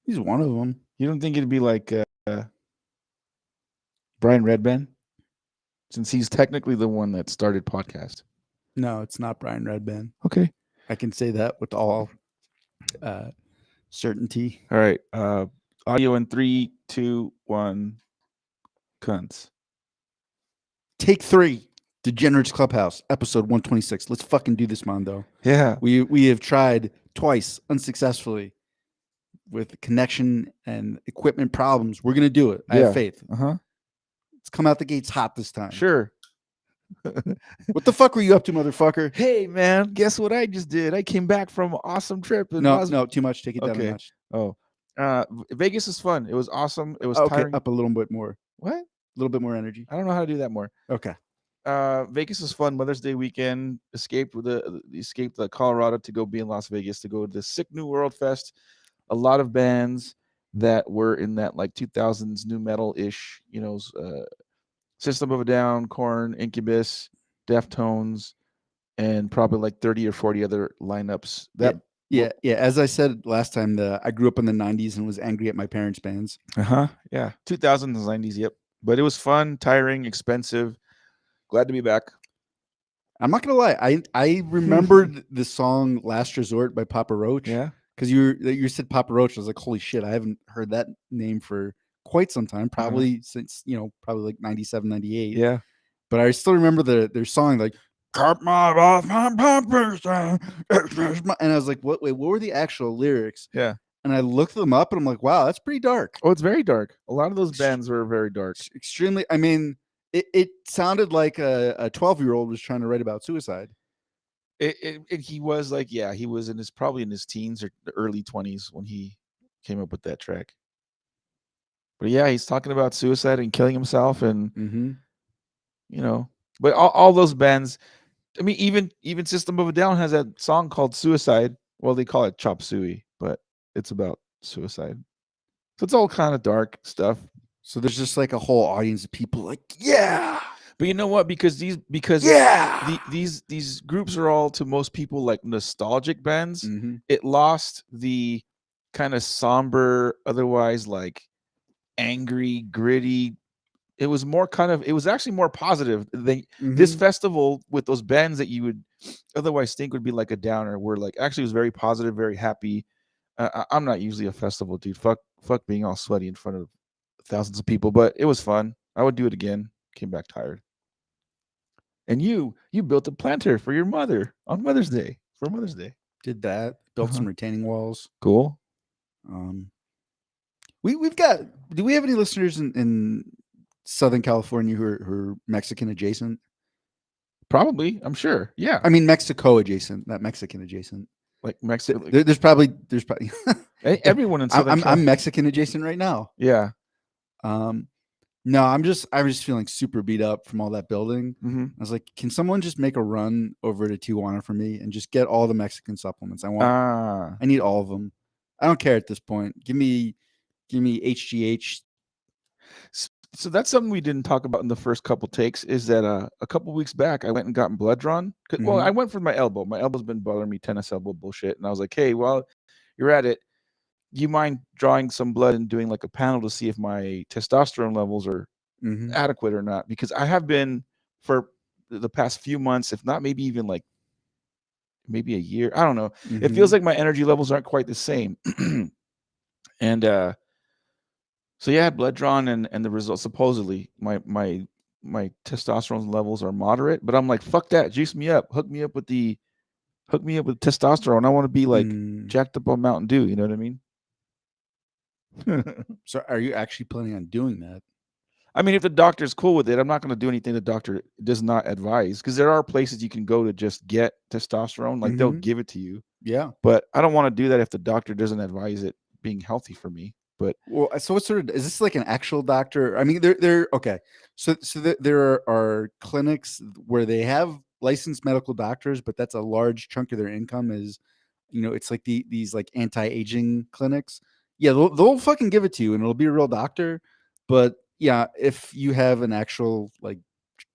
He's one of them. You don't think it'd be like Brian Redban, since he's technically the one that started podcast? No, it's not Brian Redban. Okay. I can say that with all uh, certainty. All right. Audio in 3, 2, 1. Cunts. Take 3. Degenerates Clubhouse, episode 126. Let's fucking do this, Mondo. Yeah. We have tried twice unsuccessfully with connection and equipment problems. We're gonna do it. I have faith. Let's come out the gates hot this time. Sure. What the fuck were you up to, motherfucker? Hey man, guess what I just did? I came back from an awesome trip. In No, too much. Take it down a Okay. notch. Oh, Vegas is fun. It was awesome. It was Okay, tiring. up a little bit more. What? A little bit more energy. I don't know how to do that more. Okay. Vegas is fun. Mother's Day weekend. Escaped the Colorado to go be in Las Vegas to go to the Sick New World Fest. A lot of bands that were in that like 2000s new metal ish. System of a Down, Korn, Incubus, Deftones, and probably like 30 or 40 other lineups. Yeah. As I said last time, I grew up in the '90s and was angry at my parents' bands. Yeah, 2000s, 90s. Yep. But it was fun, tiring, expensive. Glad to be back. I'm not gonna lie. I remembered the song "Last Resort" by Papa Roach. Yeah. Because you said Papa Roach. I was like, holy shit! I haven't heard that name for quite some time. Probably since probably like 97, 98. Yeah. But I still remember their song like "Cut my off my puppers," and I was like, what? Wait, what were the actual lyrics? Yeah. And I looked them up, and I'm like, wow, that's pretty dark. Oh, it's very dark. A lot of those bands were very dark. Extremely. I mean, it sounded like a 12-year-old was trying to write about suicide. He was like, yeah, he was probably in his teens or the early 20s when he came up with that track. But yeah, he's talking about suicide and killing himself, and but all those bands. I mean, even System of a Down has that song called "Suicide." Well, they call it "Chop Suey," but it's about suicide. So it's all kind of dark stuff. So there's just like a whole audience of people like, yeah. But you know what? Because these groups are all to most people like nostalgic bands. Mm-hmm. It lost the kind of somber, otherwise like angry, gritty. It was more it was actually more positive. This festival with those bands that you would otherwise think would be like a downer were like actually was very positive, very happy. I'm not usually a festival dude. Fuck being all sweaty in front of thousands of people, but it was fun. I would do it again. Came back tired. And you built a planter for your mother on Mother's Day. For Mother's Day. Did that. Built some retaining walls. Cool. We've got. Do we have any listeners in Southern California who are Mexican adjacent? Probably, I'm sure. Yeah. I mean Mexico adjacent, not Mexican adjacent. Like Mexico. There's probably everyone in Southern California. I'm Mexican adjacent right now. Yeah. No, I'm just feeling super beat up from all that building. Mm-hmm. I was like, can someone just make a run over to Tijuana for me and just get all the Mexican supplements I want? I need all of them. I don't care at this point. Give me HGH. So that's something we didn't talk about in the first couple takes. Is that a couple weeks back I went and got blood drawn. Well, I went for my elbow. My elbow's been bothering me, tennis elbow bullshit, and I was like, hey, while you're at it, you mind drawing some blood and doing like a panel to see if my testosterone levels are adequate or not? Because I have been for the past few months, if not maybe even like maybe a year. I don't know. It feels like my energy levels aren't quite the same. And so yeah, I had blood drawn and the results supposedly my testosterone levels are moderate, but I'm like, fuck that, juice me up, hook me up with testosterone. I want to be like jacked up on Mountain Dew, you know what I mean? So are you actually planning on doing that? I mean, if the doctor's cool with it, I'm not going to do anything the doctor does not advise, because there are places you can go to just get testosterone, like they'll give it to you. Yeah. But I don't want to do that if the doctor doesn't advise it being healthy for me. But well, so what sort of, is this like an actual doctor? I mean, they're okay. So there are clinics where they have licensed medical doctors, but that's a large chunk of their income is, it's like these like anti-aging clinics. Yeah, they'll fucking give it to you and it'll be a real doctor. But yeah, if you have an actual like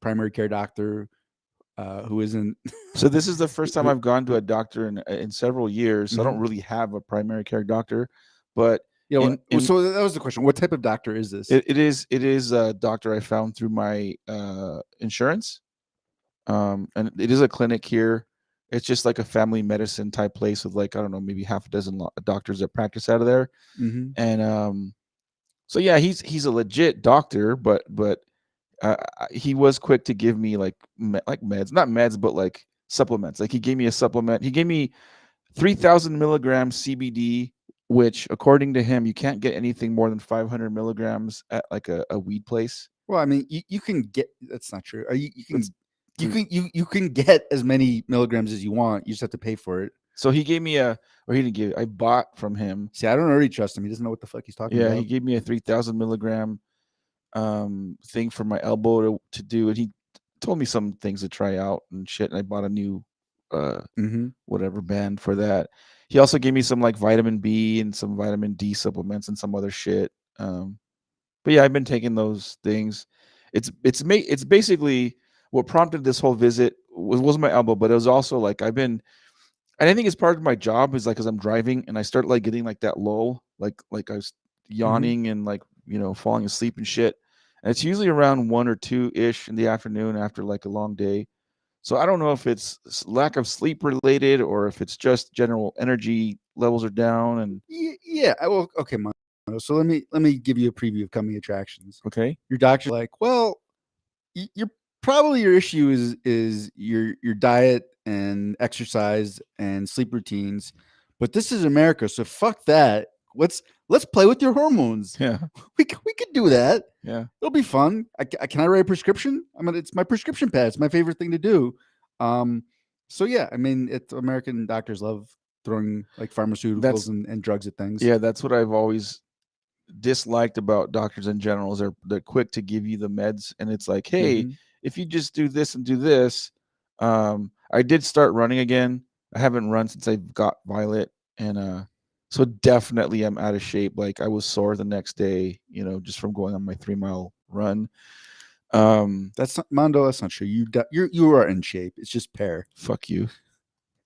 primary care doctor who isn't. So this is the first time I've gone to a doctor in several years. So I don't really have a primary care doctor, but Yeah. In So that was the question. What type of doctor is this? it is a doctor I found through my insurance. And it is a clinic here. It's just like a family medicine type place with like, I don't know, maybe half a dozen doctors that practice out of there. Mm-hmm. And so yeah, he's a legit doctor, but he was quick to give me like like meds, not meds, but like supplements. Like he gave me a supplement. He gave me 3,000 milligrams CBD, which according to him, you can't get anything more than 500 milligrams at like a weed place. Well, I mean, you can get. That's not true. You can It's you can get as many milligrams as you want. You just have to pay for it. So he gave me or he didn't give. I bought from him. See, I don't already trust him. He doesn't know what the fuck he's talking Yeah, he about. gave me a 3,000 milligram thing for my elbow to do, and he told me some things to try out and shit. And I bought a new Mm-hmm. whatever band for that. He also gave me some like vitamin B and some vitamin D supplements and some other shit. But yeah, I've been taking those things. It's basically what prompted this whole visit was my elbow, but it was also like and I think it's part of my job is like as I'm driving and I start like getting like that lull, like I was Mm-hmm. yawning and like falling asleep and shit. And it's usually around 1 or 2 ish in the afternoon after like a long day. So I don't know if it's lack of sleep related or if it's just general energy levels are down. And Yeah. Well, okay, Mondo. So let me give you a preview of coming attractions. okay, Your doctor's like, well, you're probably your issue is your diet and exercise and sleep routines, but this is America, so fuck that. Let's play with your hormones. yeah, We could do that. yeah, It'll be fun. Can I write a prescription? I mean, it's my prescription pad. It's my favorite thing to do. Um, so yeah, I mean, it's American doctors love throwing like pharmaceuticals that's and drugs at things. yeah, that's what I've always disliked about doctors in general is they're quick to give you the meds, and it's like, hey, Hmm. if you just do this and do this. I did start running again. I haven't run since I got Violet, and so definitely I'm out of shape. Like I was sore the next day, just from going on my 3 mile run. That's not Mondo. That's not true. You are in shape. It's just pear. Fuck you.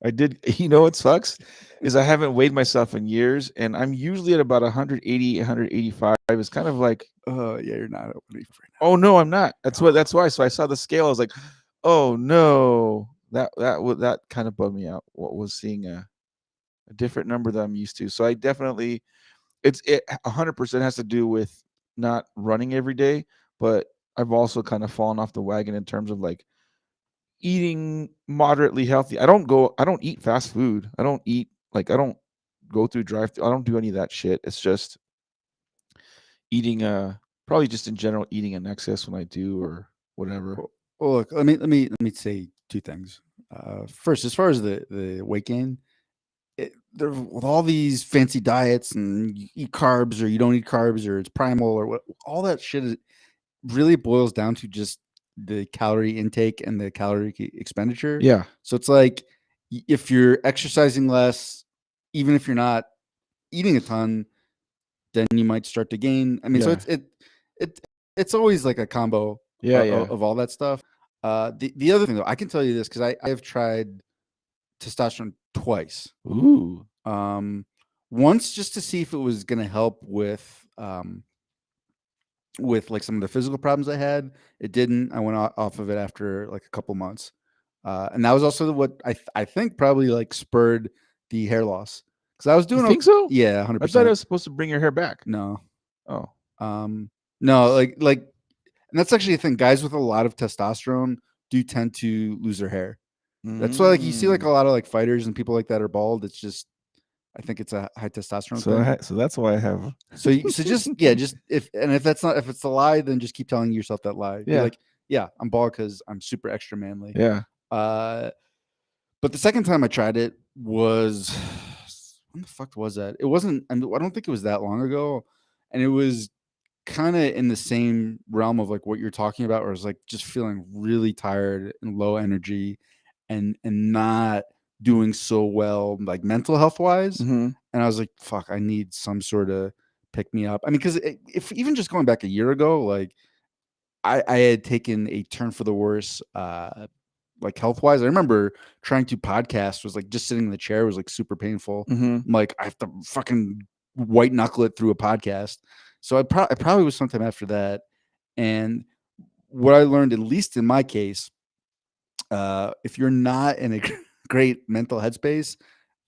I did. You know what sucks is I haven't weighed myself in years, and I'm usually at about 180, 185. It's kind of like, Oh yeah, you're not opening right oh no, I'm not. That's why. So I saw the scale. I was like, oh no, that kind of bugged me out. What was seeing a different number that I'm used to. So I definitely it 100% has to do with not running every day, but I've also kind of fallen off the wagon in terms of like eating moderately healthy. I don't eat fast food. I don't go through drive. I don't do any of that shit. It's just eating probably just in general eating in excess when I do now. or whatever. Well, look, let me say two things. First, as far as the weight gain, there with all these fancy diets and you eat carbs or you don't eat carbs or it's primal or what, all that shit really boils down to just the calorie intake and the calorie expenditure. Yeah. So it's like if you're exercising less, even if you're not eating a ton, then you might start to gain. I mean, so Yeah. it it's always like a combo Yeah, yeah. of all that stuff. The other thing though, I can tell you this because I have tried testosterone twice. Ooh. Um, Once just to see if it was going to help with like some of the physical problems I had. It didn't. I went off of it after like a couple months, and that was also what I think probably like spurred the hair loss because I was You doing think so? yeah, hundred I thought it percent. was supposed to bring your hair back. No, Oh. um, no, and that's actually the thing. Guys with a lot of testosterone do tend to lose their hair. That's why like you see like Mm. a lot of like fighters and people like that are bald. It's just I think it's a high testosterone So thing. so that's why I have. So just yeah, just if that's not if it's a lie, then just keep telling yourself that lie. Be Yeah. like, yeah, I'm bald because I'm super extra manly. Yeah. Uh, but the second time I tried it was when the fuck was that? It wasn't. I don't think it was that long ago, and it was kind of in the same realm of like what you're talking about, where it's like just feeling really tired and low energy, and not doing so well like mental health wise. Mhm. And I was like, fuck, I need some sort of pick me up. I mean, because if even just going back a year ago, like I had taken a turn for the worse, like health wise. I remember trying to podcast was like just sitting in the chair was like super painful. Mhm. I'm like, I have to fucking white knuckle it through a podcast. So it probably was sometime after that. And what I learned, at least in my case, if you're not in a great mental headspace,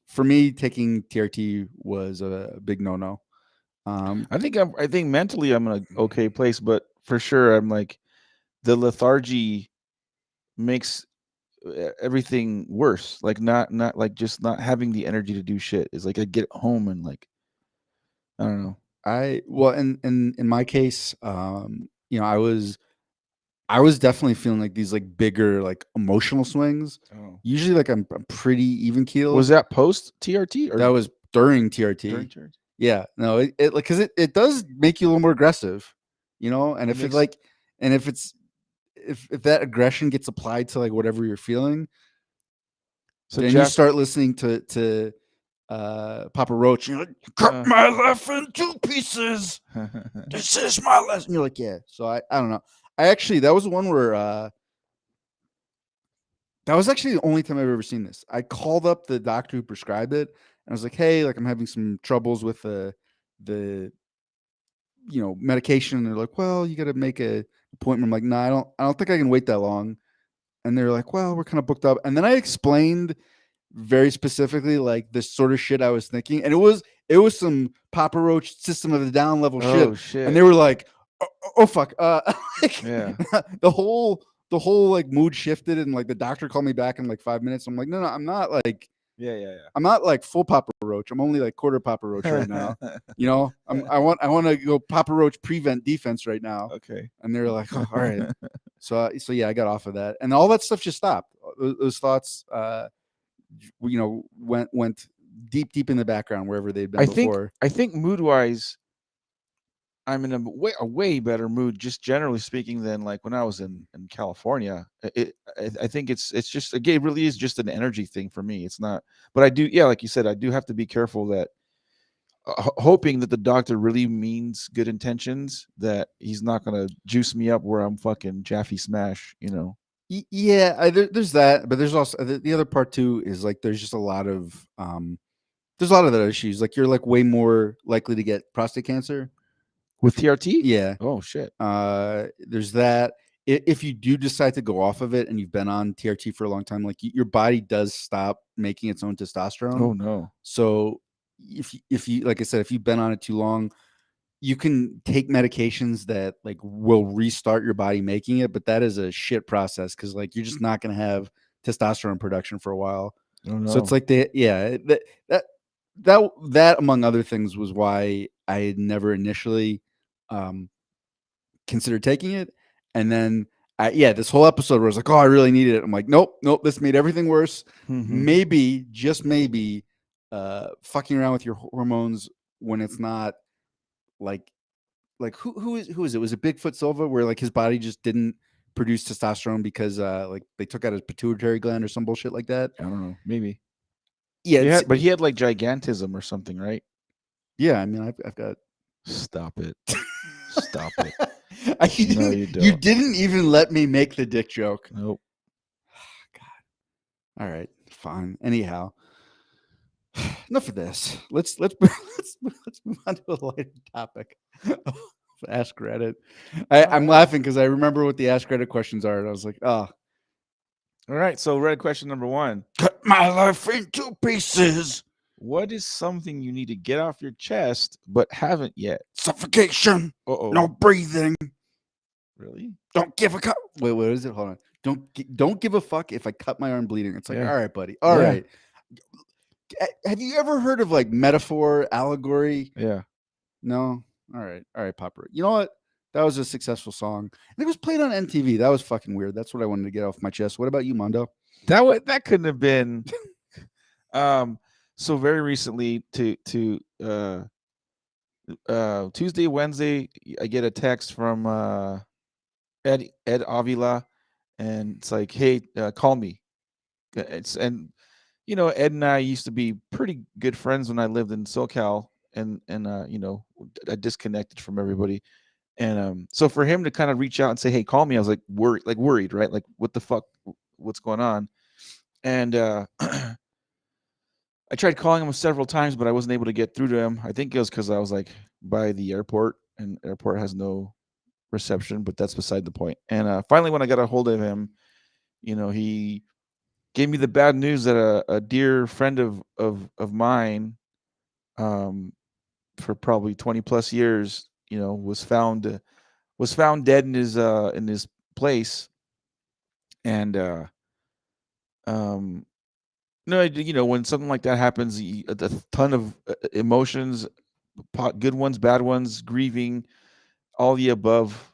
for me, taking TRT was a big no-no. I think mentally I'm in an okay place, but for sure I'm like the lethargy makes everything worse. Like not like just not having the energy to do shit is like I get home and like I don't know. Well, in my case, I was definitely feeling like these like bigger like emotional swings. Oh. Usually, like I'm pretty even keeled. Was that post TRT or That was during TRT. during TRT? Yeah, no, it like because it does make you a little more aggressive, and if if that aggression gets applied to like whatever you're feeling, So then you start listening to Papa Roach. You're like, cut my life in 2 pieces. This is my lesson. You're like, yeah. So I don't know. That was the one where that was actually the only time I've ever seen this. I called up the doctor who prescribed it, and I was like, hey, like I'm having some troubles with the medication. And they're like, well, you got to make a appointment. I'm like, no, I don't think I can wait that long. And they're like, well, we're kind of booked up. And then I explained very specifically like this sort of shit I was thinking, and it was some Papa Roach System of the Down level shit. And they were like, oh fuck, like, Yeah. the whole like mood shifted, and like the doctor called me back in like 5 minutes. I'm like, no, I'm not like. Yeah. I'm not like full Papa Roach. I'm only like quarter Papa Roach right now. I want to go Papa Roach prevent defense right now. Okay. And they're like, oh, all right. So yeah, I got off of that, and all that stuff just stopped. Those thoughts, went deep in the background wherever they'd been before. I think mood wise, I'm in a way better mood, just generally speaking, than like when I was in California. I think it's just again, it really is just an energy thing for me. It's not, but I do, yeah, like you said, I do have to be careful that hoping that the doctor really means good intentions, that he's not gonna juice me up where I'm fucking Jaffe Smash, Yeah, there's that, but there's also the other part too is like there's just a lot of there's a lot of other issues. Like you're like way more likely to get prostate cancer with TRT. Yeah. Oh shit. There's that. If you do decide to go off of it and you've been on TRT for a long time, like your body does stop making its own testosterone. Oh no. So if you like I said, if you've been on it too long, you can take medications that like will restart your body making it, but that is a shit process because like you're just not going to have testosterone production for a while. Oh no. So it's like that among other things was why I had never initially considered taking it. And then this whole episode where I was like, oh, I really needed it. I'm like, nope, this made everything worse. Maybe, just maybe, fucking around with your hormones when it's not like who is it? Was it Bigfoot Silva where like his body just didn't produce testosterone because like they took out his pituitary gland or some bullshit like that? I don't know. Maybe. Yeah, but he had like gigantism or something, right? Yeah, I mean, I've got. Stop it. Stop it. No, you don't. You didn't even let me make the dick joke. Nope. God. All right, fine. Anyhow, enough of this. Let's move on to a lighter topic. Ask Reddit. I'm laughing because I remember what the Ask Reddit questions are, and I was like, oh. All right. So, Reddit question number 1. Cut my life in 2 pieces. What is something you need to get off your chest but haven't yet? Suffocation. No breathing. Really? Don't give a fuck. Wait, what is it? Hold on. Don't give a fuck if I cut my arm bleeding. It's like, all right, buddy. All right. Have you ever heard of like metaphor, allegory? Yeah. No? All right, Papa. You know what? That was a successful song. And it was played on MTV. That was fucking weird. That's what I wanted to get off my chest. What about you, Mondo? That couldn't have been so very recently to Tuesday, Wednesday, I get a text from Ed Avila, and it's like, hey, call me. Ed and I used to be pretty good friends when I lived in SoCal, and I disconnected from everybody. And so for him to kind of reach out and say, hey, call me, I was like worried, right? Like, what the fuck, what's going on? And I tried calling him several times, but I wasn't able to get through to him. I think it was because I was like by the airport, and airport has no reception. But that's beside the point. And finally, when I got a hold of him, he gave me the bad news that a dear friend of mine, um, for probably 20 plus years, was found dead in his place. And um, no, when something like that happens, a ton of emotions, good ones, bad ones, grieving, all the above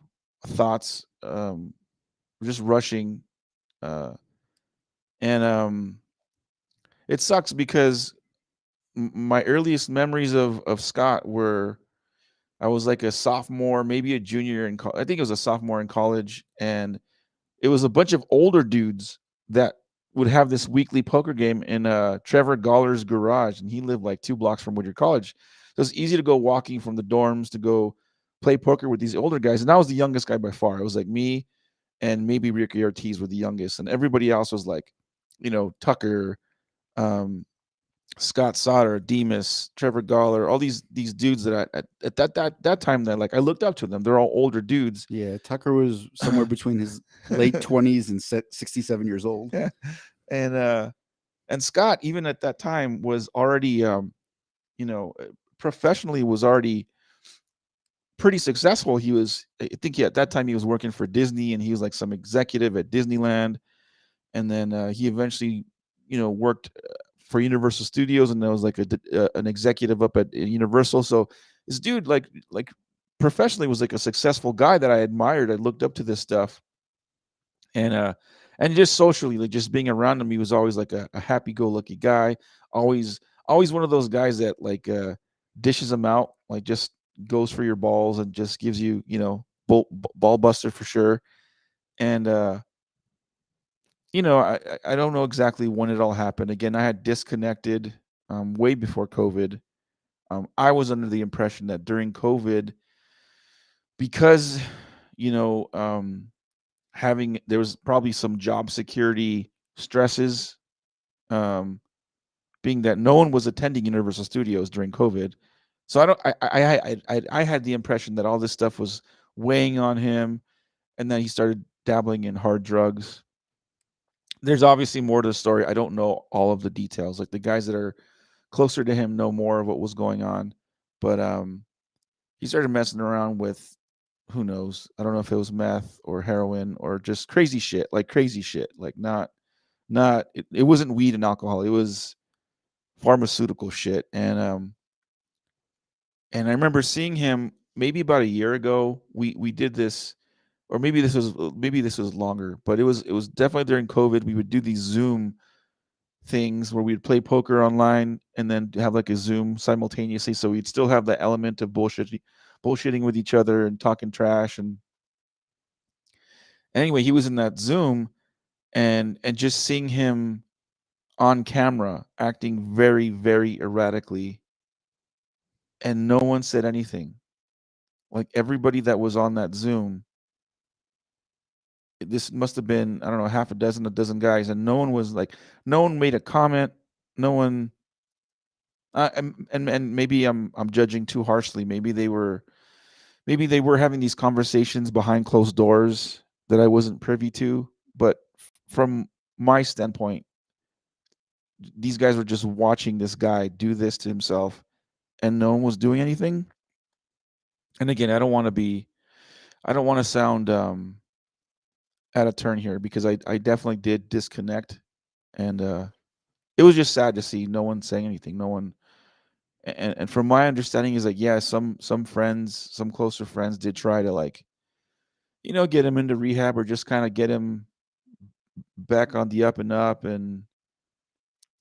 thoughts, just rushing, uh, and it sucks because my earliest memories of Scott were I was like a sophomore, maybe a junior in I think it was a sophomore in college, and it was a bunch of older dudes that would have this weekly poker game in Trevor Goller's garage, and he lived like 2 blocks from Woodard College. So it's easy to go walking from the dorms to go play poker with these older guys. And I was the youngest guy by far. It was like me and maybe Ricky Ortiz were the youngest, and everybody else was like, Tucker, um, Scott Sauter, Demas, Trevor Goller, all these dudes that at that time that like I looked up to them. They're all older dudes. Yeah, Tucker was somewhere between his late 20s and 67 years old. Yeah. And Scott, even at that time, was already professionally was already pretty successful. I think at that time he was working for Disney, and he was like some executive at Disneyland. And then he eventually worked for Universal Studios, and there was like an executive up at Universal. So this dude, like professionally, was like a successful guy that I admired. I looked up to this stuff. And just socially, like just being around him, he was always like a happy-go-lucky guy. Always one of those guys that like dishes them out, like just goes for your balls and just gives you, ball buster for sure. And I don't know exactly when it all happened. Again, I had disconnected way before COVID. I was under the impression that during COVID, because you know there was probably some job security stresses, um, being that no one was attending Universal Studios during COVID. So I don't. I had the impression that all this stuff was weighing on him, and then he started dabbling in hard drugs. There's obviously more to the story. I don't know all of the details. Like the guys that are closer to him know more of what was going on, but he started messing around with, who knows? I don't know if it was meth or heroin or just crazy shit. Like not it wasn't weed and alcohol. It was pharmaceutical shit. And I remember seeing him maybe about a year ago. We did this, or maybe this was longer, but it was definitely during COVID. We would do these Zoom things where we'd play poker online and then have like a Zoom simultaneously. So we'd still have the element of bullshitting with each other and talking trash. And anyway, he was in that Zoom, and just seeing him on camera acting very, very erratically, and no one said anything. Like everybody that was on that Zoom, this must have been, I don't know, half a dozen guys, and no one made a comment. No one, and maybe I'm judging too harshly. Maybe they were having these conversations behind closed doors that I wasn't privy to. But from my standpoint, these guys were just watching this guy do this to himself, and no one was doing anything. And again, I don't want to sound out of turn here, because I definitely did disconnect. And it was just sad to see no one saying anything. No one. And from my understanding is like, yeah, some friends, some closer friends did try to, like, get him into rehab, or just kind of get him back on the up and up. And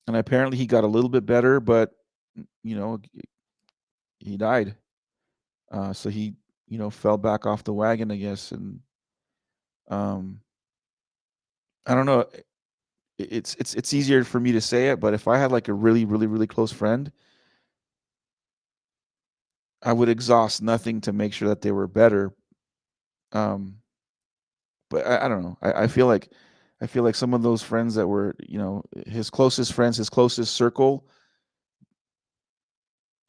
apparently he got a little bit better, but you know he died. So he fell back off the wagon, I guess. And um I don't know. It's easier for me to say it, but if I had like a really, really, really close friend, I would exhaust nothing to make sure that they were better. Um, but I don't know. I feel like some of those friends that were, his closest friends, his closest circle,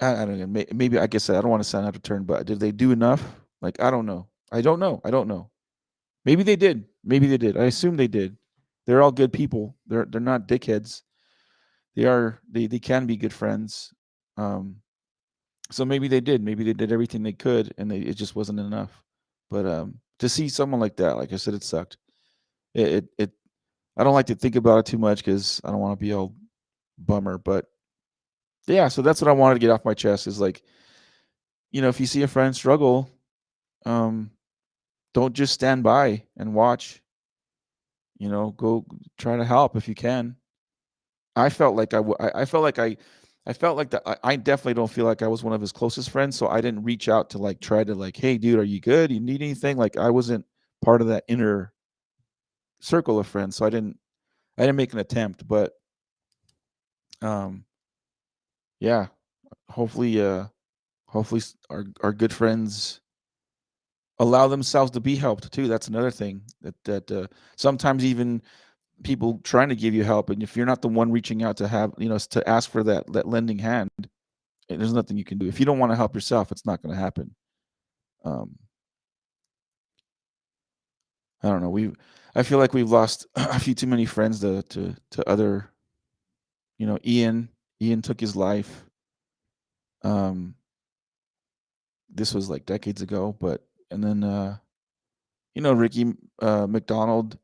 I don't know. Maybe I guess I don't want to sound out of turn, but did they do enough? Like I don't know. I don't know. I don't know. Maybe they did. Maybe they did. I assume they did. They're all good people. They're not dickheads. They can be good friends. Um, so maybe they did. Maybe they did everything they could, and it just wasn't enough. But to see someone like that, like I said, it sucked. It I don't like to think about it too much because I don't want to be all bummer. But yeah, so that's what I wanted to get off my chest. Is like, if you see a friend struggle, um, don't just stand by and watch. Go try to help if you can. I felt like I felt like that. I definitely don't feel like I was one of his closest friends, so I didn't reach out to like try to like, hey, dude, are you good? You need anything? Like, I wasn't part of that inner circle of friends, so I didn't make an attempt. But um, yeah, hopefully, our good friends allow themselves to be helped too. That's another thing that sometimes even people trying to give you help, and if you're not the one reaching out to have to ask for that lending hand, there's nothing you can do. If you don't want to help yourself, it's not going to happen. um I don't know, I feel like we've lost a few too many friends to other, Ian took his life. um this was like decades ago, but and then Ricky McDonald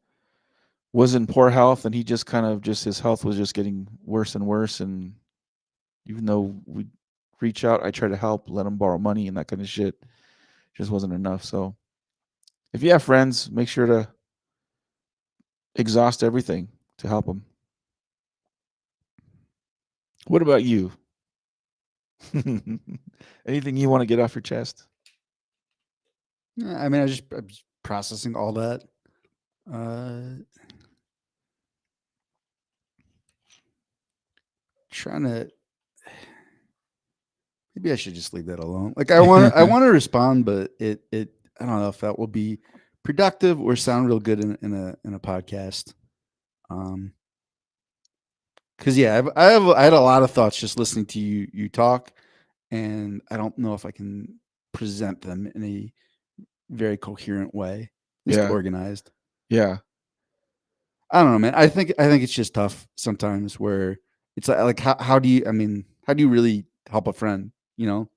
was in poor health, and he just kind of just his health was just getting worse and worse. And even though we reach out, I try to help, let him borrow money and that kind of shit, just wasn't enough. So if you have friends, make sure to exhaust everything to help them. What about you? Anything you want to get off your chest? Yeah, I mean, I'm just processing all that. Uh, Trying to maybe I should just leave that alone. Like I want to respond, but it I don't know if that will be productive or sound real good in a podcast. Um, because yeah, I had a lot of thoughts just listening to you talk, and I don't know if I can present them in a very coherent way, at least Yeah, organized. yeah, I don't know, man. I think it's just tough sometimes where it's like how do you I mean how do you really help a friend? You know,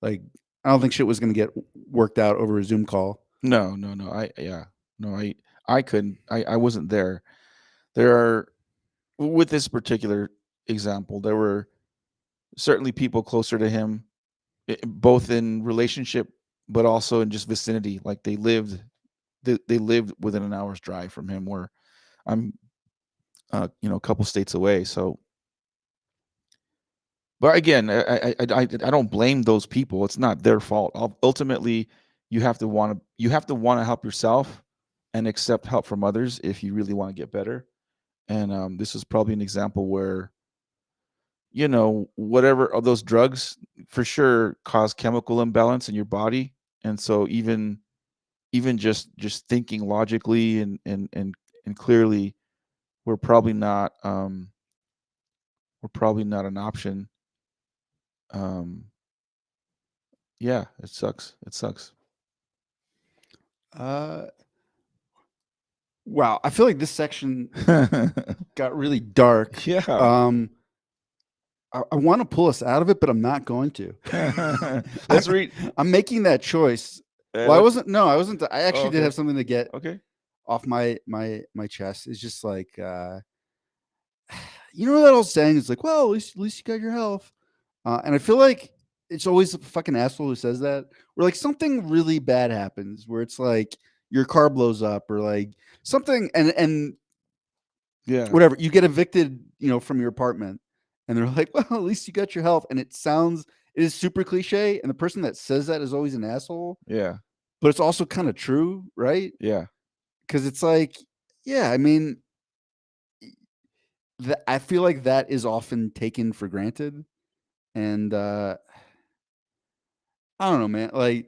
like I don't think shit was gonna get worked out over a Zoom call. no, no, no. Yeah, no, I couldn't. I wasn't there. There are with this particular example, there were certainly people closer to him, both in relationship, but also in just vicinity. Like they lived within an hour's drive from him, where I'm, a couple states away. So, but again, I don't blame those people. It's not their fault. Ultimately, you have to want to help yourself and accept help from others if you really want to get better. And this is probably an example where whatever of those drugs for sure cause chemical imbalance in your body. And so even just thinking logically and clearly, we're probably not an option. um yeah, it sucks, it sucks. Uh, wow, I feel like this section got really dark. Yeah. Um, I want to pull us out of it, but I'm not going to. Let's read. I'm making that choice. Well, I Let's wasn't. No, I wasn't. I Oh, actually did okay, have something to get okay. off my chest. It's just like you know that old saying is like, well, at least you got your health. And I feel like it's always a fucking asshole who says that. Where like something really bad happens, where it's like your car blows up, or like something, and Yeah, whatever, you get evicted, from your apartment, and they're like, well, at least you got your health, and it is super cliche, and the person that says that is always an asshole, yeah, but it's also kind of true, right? yeah, Because it's like, yeah, I mean, I feel like that is often taken for granted, and I don't know, man. Like,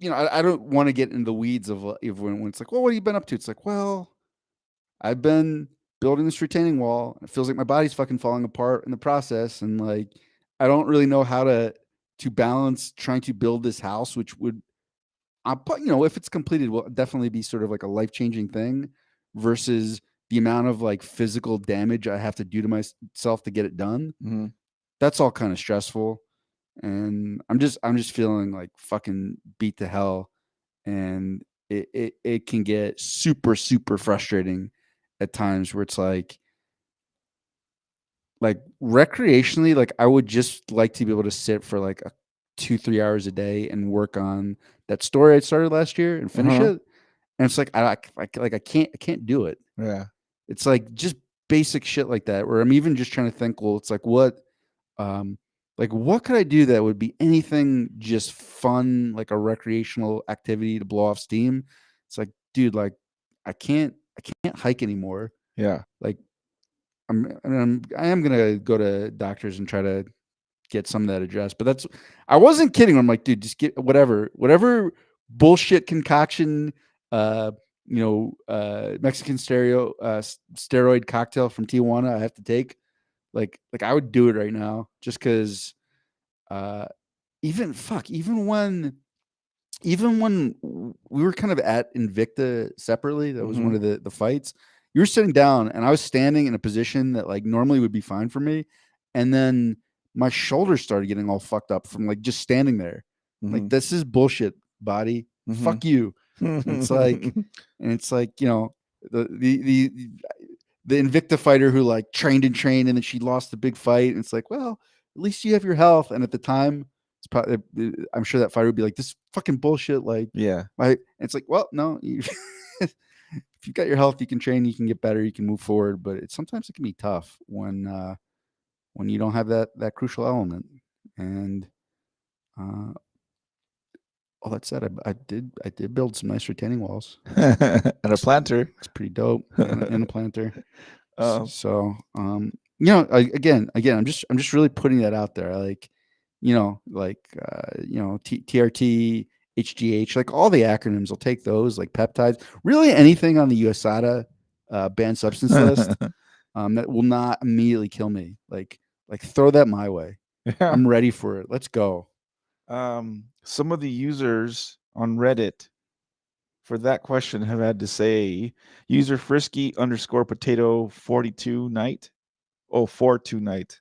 I don't want to get in the weeds of when it's like, well, what have you been up to? It's like, well, I've been building this retaining wall. It feels like my body's fucking falling apart in the process, and like I don't really know how to balance trying to build this house, which would, if it's completed, will definitely be sort of like a life changing thing, versus the amount of like physical damage I have to do to myself to get it done. Mm-hmm. That's all kind of stressful, and I'm just feeling like fucking beat to hell, and it can get super super frustrating at times where it's like recreationally, like I would just like to be able to sit for like 2-3 hours a day and work on that story I started last year and finish Uh-huh. it. And it's like I can't do it. Yeah. It's like just basic shit like that where I'm even just trying to think, well, it's um what could I do that would be anything just fun, like a recreational activity to blow off steam? It's like, dude, like I can't hike anymore. Yeah. Like I am gonna go to doctors and try to get some of that addressed. But I wasn't kidding. I'm like, dude, just get whatever bullshit concoction, Mexican steroid cocktail from Tijuana I have to take. Like I would do it right now just because. Uh, even when we were kind of at Invicta separately, that was Mm-hmm. one of the fights. You were sitting down, and I was standing in a position that like normally would be fine for me, and then my shoulders started getting all fucked up from like just standing there. Mm-hmm. Like this is bullshit, body. Mm-hmm. Fuck you. And it's like, the the Invicta fighter who like trained and trained, and then she lost the big fight. And it's like, well, at least you have your health. And at the time, it's probably, I'm sure that fighter would be like, this fucking bullshit. Like, Yeah. it's like, well, no, if you've got your health, you can train, you can get better, you can move forward. But sometimes it can be tough when you don't have that crucial element. And uh, all that said, I did build some nice retaining walls. And a planter. Looks pretty dope, and a planter. Um, So, again, I'm just really putting that out there. Like, TRT, HGH, like all the acronyms. I'll take those, like peptides. Really, anything on the USADA banned substance list that will not immediately kill me. Like throw that my way. yeah. I'm ready for it. Let's go. Some of the users on Reddit for that question have had to say user frisky underscore potato 42 night. Oh, 42 night.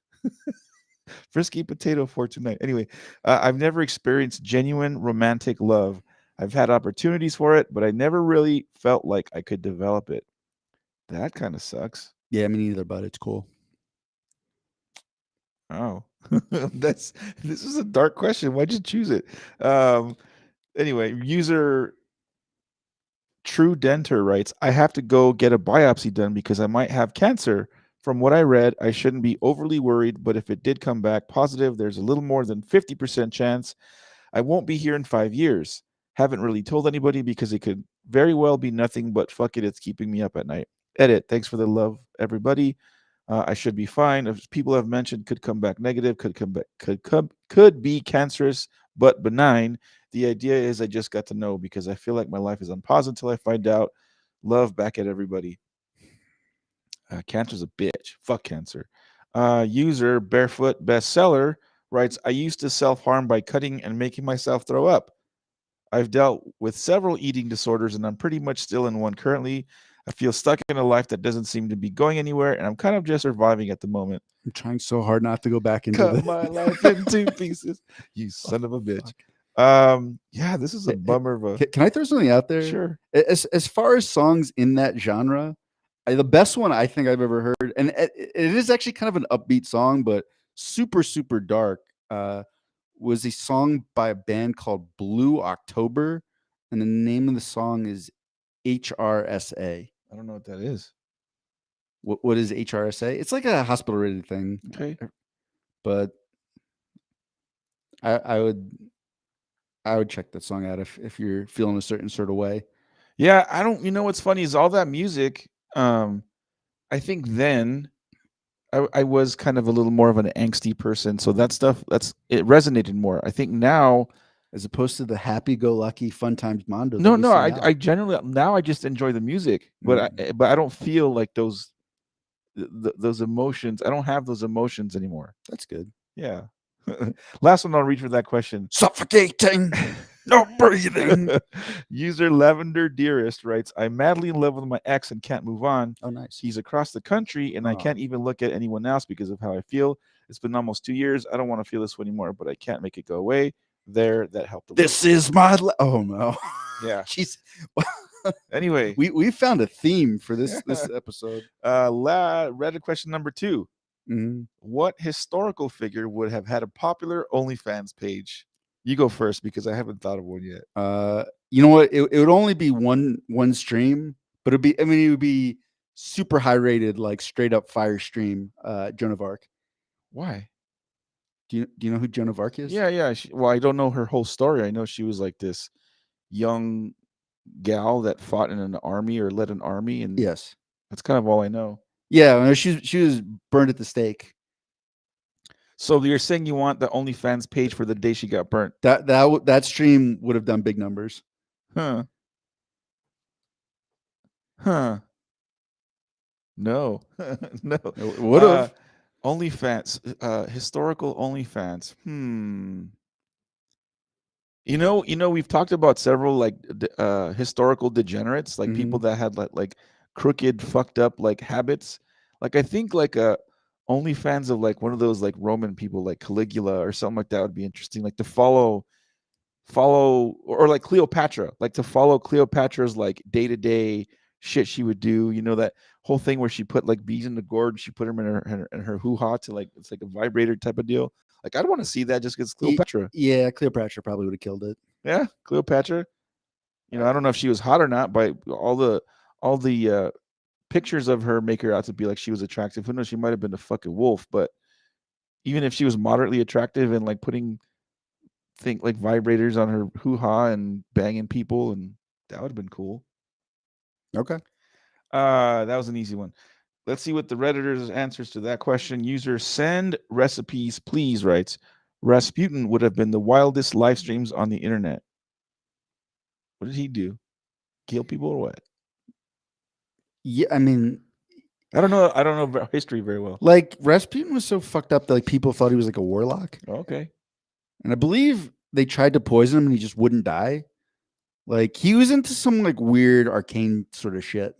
Frisky potato 42 night. Anyway, I've never experienced genuine romantic love. I've had opportunities for it, but I never really felt like I could develop it. That kind of sucks. Yeah, me neither, but it's cool. Oh, this is a dark question. Why'd you choose it? Anyway, user True Denter writes, I have to go get a biopsy done because I might have cancer. From what I read, I shouldn't be overly worried, but if it did come back positive, there's a little more than 50% chance I won't be here in 5 years. Haven't really told anybody because it could very well be nothing, but fuck it, it's keeping me up at night. Edit. Thanks for the love, everybody. I should be fine. As people have mentioned, could come back negative, could be cancerous but benign. The idea is I just got to know because I feel like my life is on pause until I find out. Love back at everybody. Cancer's a bitch. Fuck cancer. User Barefoot Bestseller writes, I used to self-harm by cutting and making myself throw up. I've dealt with several eating disorders and I'm pretty much still in one currently. I feel stuck in a life that doesn't seem to be going anywhere and I'm kind of just surviving at the moment. I'm trying so hard not to go back into Cut my life in two pieces. You son of a bitch. Yeah, this is a bummer of a. Can I throw something out there? Sure. As far as songs in that genre, the best one I think I've ever heard, and it is actually kind of an upbeat song, but super super dark. Was a song by a band called Blue October, and the name of the song is HRSA. I don't know what that is. What is HRSA? It's like a hospital rated thing. Okay. But I would check that song out if you're feeling a certain sort of way. Yeah, I don't. You know what's funny is all that music. I think then I was kind of a little more of an angsty person, so that stuff it resonated more. I think now, as opposed to the happy-go-lucky fun times Mondo. No, I generally now I just enjoy the music, but I don't feel like those those emotions. I don't have those emotions anymore. That's good. Yeah. Last one I'll read for that question. Suffocating. No breathing. User Lavender Dearest writes, I'm madly in love with my ex and can't move on. Oh, nice. He's across the country and I Oh. can't even look at anyone else because of how I feel. It's been almost 2 years. I don't want to feel this way anymore, but I can't make it go away. There, that helped a little. This is my. Oh no. Yeah. Jeez. Anyway, we found a theme for this episode. Reddit question number 2. Mhm. What historical figure would have had a popular OnlyFans page? You go first because I haven't thought of one yet. You know what? It would only be one stream, but it'd be. I mean, it would be super high rated, like straight up fire stream. Joan of Arc. Why? Do you know who Joan of Arc is? Yeah. Well, I don't know her whole story. I know she was like this young gal that fought in an army or led an army, and Yes. that's kind of all I know. Yeah, no, she was burned at the stake. So you're saying you want the OnlyFans page for the day she got burnt? That stream would have done big numbers. Huh. No. No. It would have. OnlyFans, historical OnlyFans. You know, we've talked about several like historical degenerates, like people that had like crooked, fucked up like habits. Like I think like OnlyFans of like one of those like Roman people, like Caligula or something like that, would be interesting. Like to follow, or like Cleopatra, like to follow Cleopatra's like day to day shit she would do. You know that whole thing where she put like bees in the gourd, she put them in her hoo ha to like it's like a vibrator type of deal. Like I'd want to see that just because Cleopatra. Yeah, Cleopatra probably would have killed it. Yeah, Cleopatra. You know, I don't know if she was hot or not, but all the pictures of her make her out to be like she was attractive. Who knows? She might have been a fucking wolf, but even if she was moderately attractive and like putting like vibrators on her hoo ha and banging people, and that would have been cool. Okay. That was an easy one. Let's see what the Redditors answers to that question. User Send Recipes Please writes, Rasputin would have been the wildest live streams on the internet. What did he do? Kill people or what? Yeah, I mean, I don't know about history very well. like Rasputin was so fucked up that like people thought he was like a warlock. Okay. And I believe they tried to poison him and he just wouldn't die. Like he was into some like weird arcane sort of shit.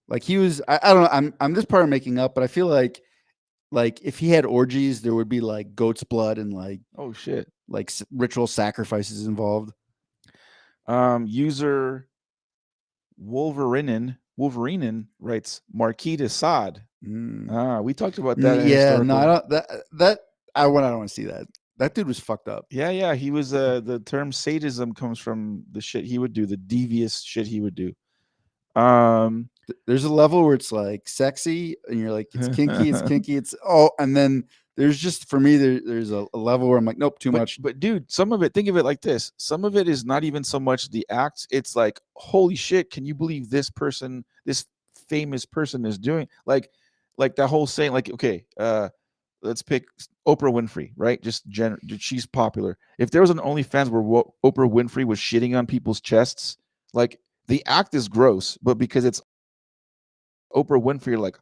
Like he was, I don't know. I'm this part I'm making up, but I feel like if he had orgies, there would be like goat's blood and like Oh shit. like ritual sacrifices involved. User Wolverine writes Marquis de Sade. We talked about that. Yeah, no, I don't. I don't want to see that. That dude was fucked up. Yeah. He was. The term sadism comes from the shit he would do, the devious shit he would do. There's a level where it's like sexy, and you're like, it's kinky, it's and then there's just for me there's a level where I'm like, nope, too much. But dude, some of it, think of it like this: some of it is not even so much the acts; it's like, holy shit, can you believe this person, this famous person, is doing like that whole saying, like, okay, let's pick Oprah Winfrey, right? Just she's popular. If there was an OnlyFans where Oprah Winfrey was shitting on people's chests, like the act is gross, but because it's Oprah Winfrey, you're like,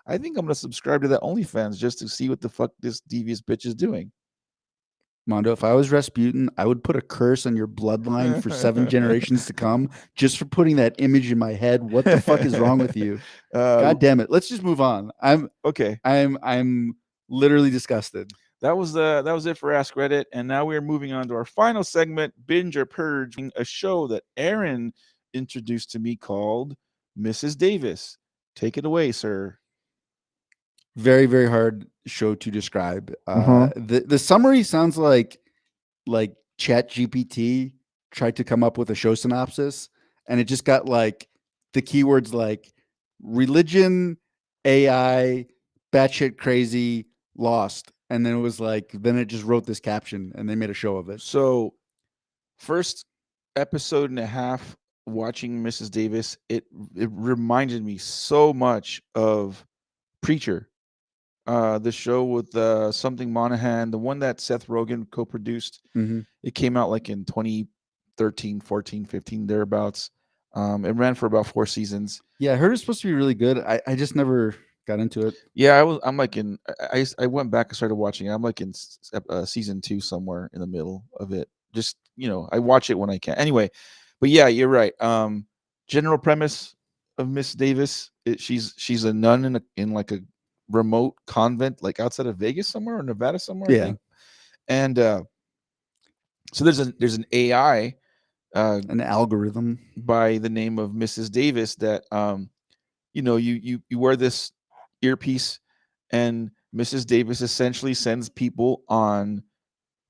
I think I'm gonna subscribe to that OnlyFans just to see what the fuck this devious bitch is doing. Mondo, if I was Rasputin, I would put a curse on your bloodline for 7 generations to come just for putting that image in my head. What the fuck is wrong with you? God damn it. Let's just move on. I'm literally disgusted. That was it for Ask Reddit, and now we are moving on to our final segment, Binge or Purge, a show that Aaron introduced to me called Mrs. Davis. Take it away, sir. Very, very hard show to describe. The summary sounds like Chat GPT tried to come up with a show synopsis, and it just got like the keywords like religion, AI, batshit crazy, lost, and then it was like then it just wrote this caption, and they made a show of it. So, first episode and a half watching Mrs. Davis, it reminded me so much of Preacher. The show with Something Monahan, the one that Seth Rogen co-produced. It came out like in 2013, 14, 15, thereabouts. It ran for about 4 seasons. Yeah, I heard it's supposed to be really good. I just never got into it. Yeah, I'm like in. I went back and started watching it. I'm like in season 2 somewhere in the middle of it. Just I watch it when I can. Anyway, but yeah, you're right. General premise of Miss Davis. She's a nun in like a remote convent, like outside of Vegas somewhere or Nevada somewhere, I Yeah, think. And so there's an AI an algorithm. by the name of Mrs. Davis that you wear this earpiece, and Mrs. Davis essentially sends people on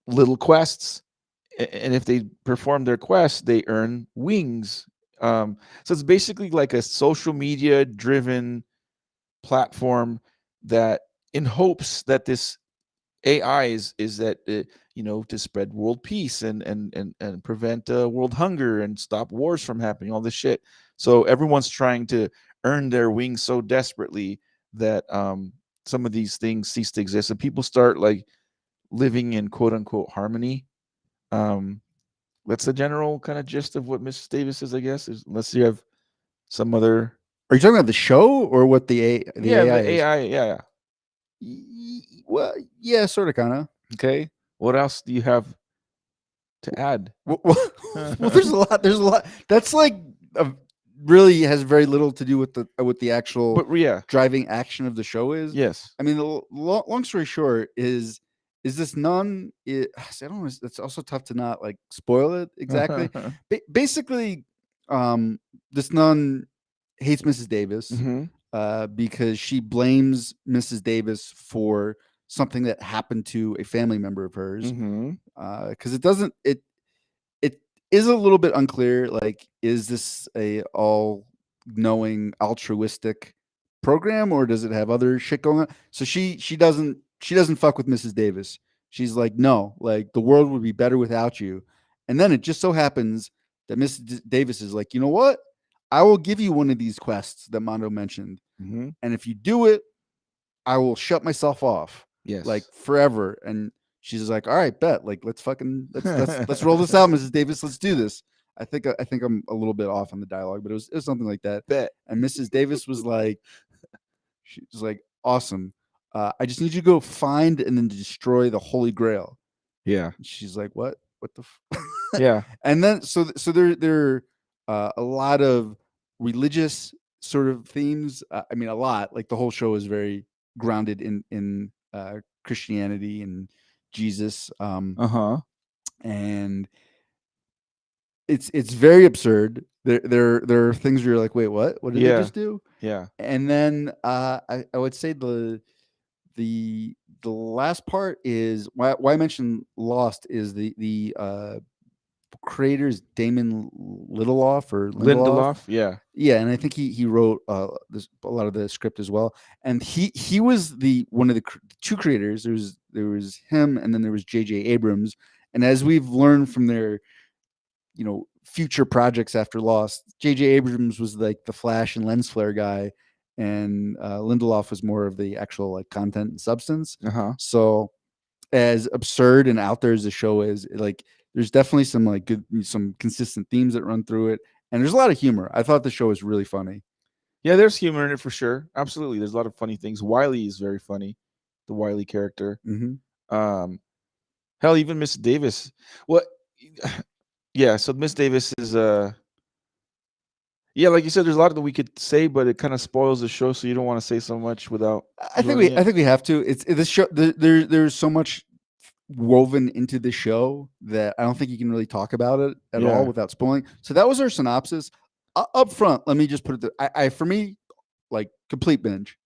little quests, and if they perform their quest, they earn wings. So it's basically like a social media driven platform that, in hopes that this AI is that to spread world peace and prevent world hunger and stop wars from happening, all this shit. So everyone's trying to earn their wings so desperately that some of these things cease to exist, and people start like living in quote unquote harmony. Um, that's the general kind of gist of what Miss Davis is, I guess. Unless you have some other. Are you talking about the show or what the Yeah, AI the is? AI. Yeah. Well, yeah, sort of, kind of. Okay. What else do you have to add? Well, well, there's a lot. There's a lot. That's like really has very little to do with the actual But yeah, driving action of the show is. yes. I mean, the long story short is this nun. I don't know. It's also tough to not like spoil it exactly. Basically, this nun hates Mrs. Davis Mm-hmm. because she blames Mrs. Davis for something that happened to a family member of hers. Mm-hmm. Because it is a little bit unclear. Like, is this a all knowing altruistic program, or does it have other shit going on? So she doesn't fuck with Mrs. Davis. She's like, no, like the world would be better without you. And then it just so happens that Mrs. Davis is like, you know what? I will give you one of these quests that Mondo mentioned, Mm-hmm. and if you do it, I will shut myself off like Yes. forever. And she's like, all right, bet. Like, let's roll this out, Mrs. Davis. Let's do this. I think I'm a little bit off on the dialogue, but it was something like that. Bet. And Mrs. Davis was like, she was like, awesome. I just need you to go find and then destroy the Holy Grail. Yeah. And she's like, what? What the? Yeah. And then so there are a lot of religious sort of themes. I mean, a lot. Like the whole show is very grounded in Christianity and Jesus. Uh-huh. And it's very absurd. There are things where you're like, wait, what? What did they Yeah. just do? Yeah. And then I would say the last part is why I mentioned Lost is the creator's Damon Lindelof or Lindelof. Lindelof. Yeah. Yeah, and I think he wrote a lot of the script as well. And he was the one of the two creators. There was him, and then there was J.J. Abrams. And as we've learned from their future projects after Lost, J.J. Abrams was like the flash and lens flare guy, and Lindelof was more of the actual like content and substance. Uh-huh. So as absurd and out there as the show is, like there's definitely some like some consistent themes that run through it, and there's a lot of humor. I thought the show was really funny. Yeah, there's humor in it for sure. Absolutely. There's a lot of funny things. Wiley is very funny. The Wiley character. Mm-hmm. Hell, even Miss Davis. What yeah, so Miss Davis is yeah, like you said, there's a lot that we could say, but it kind of spoils the show, so you don't want to say so much without I think ruining I it. think we have to. It's this show. There's so much woven into the show that I don't think you can really talk about it at all Yeah. without spoiling. So that was our synopsis. Up front, let me just put it. I for me, like complete binge.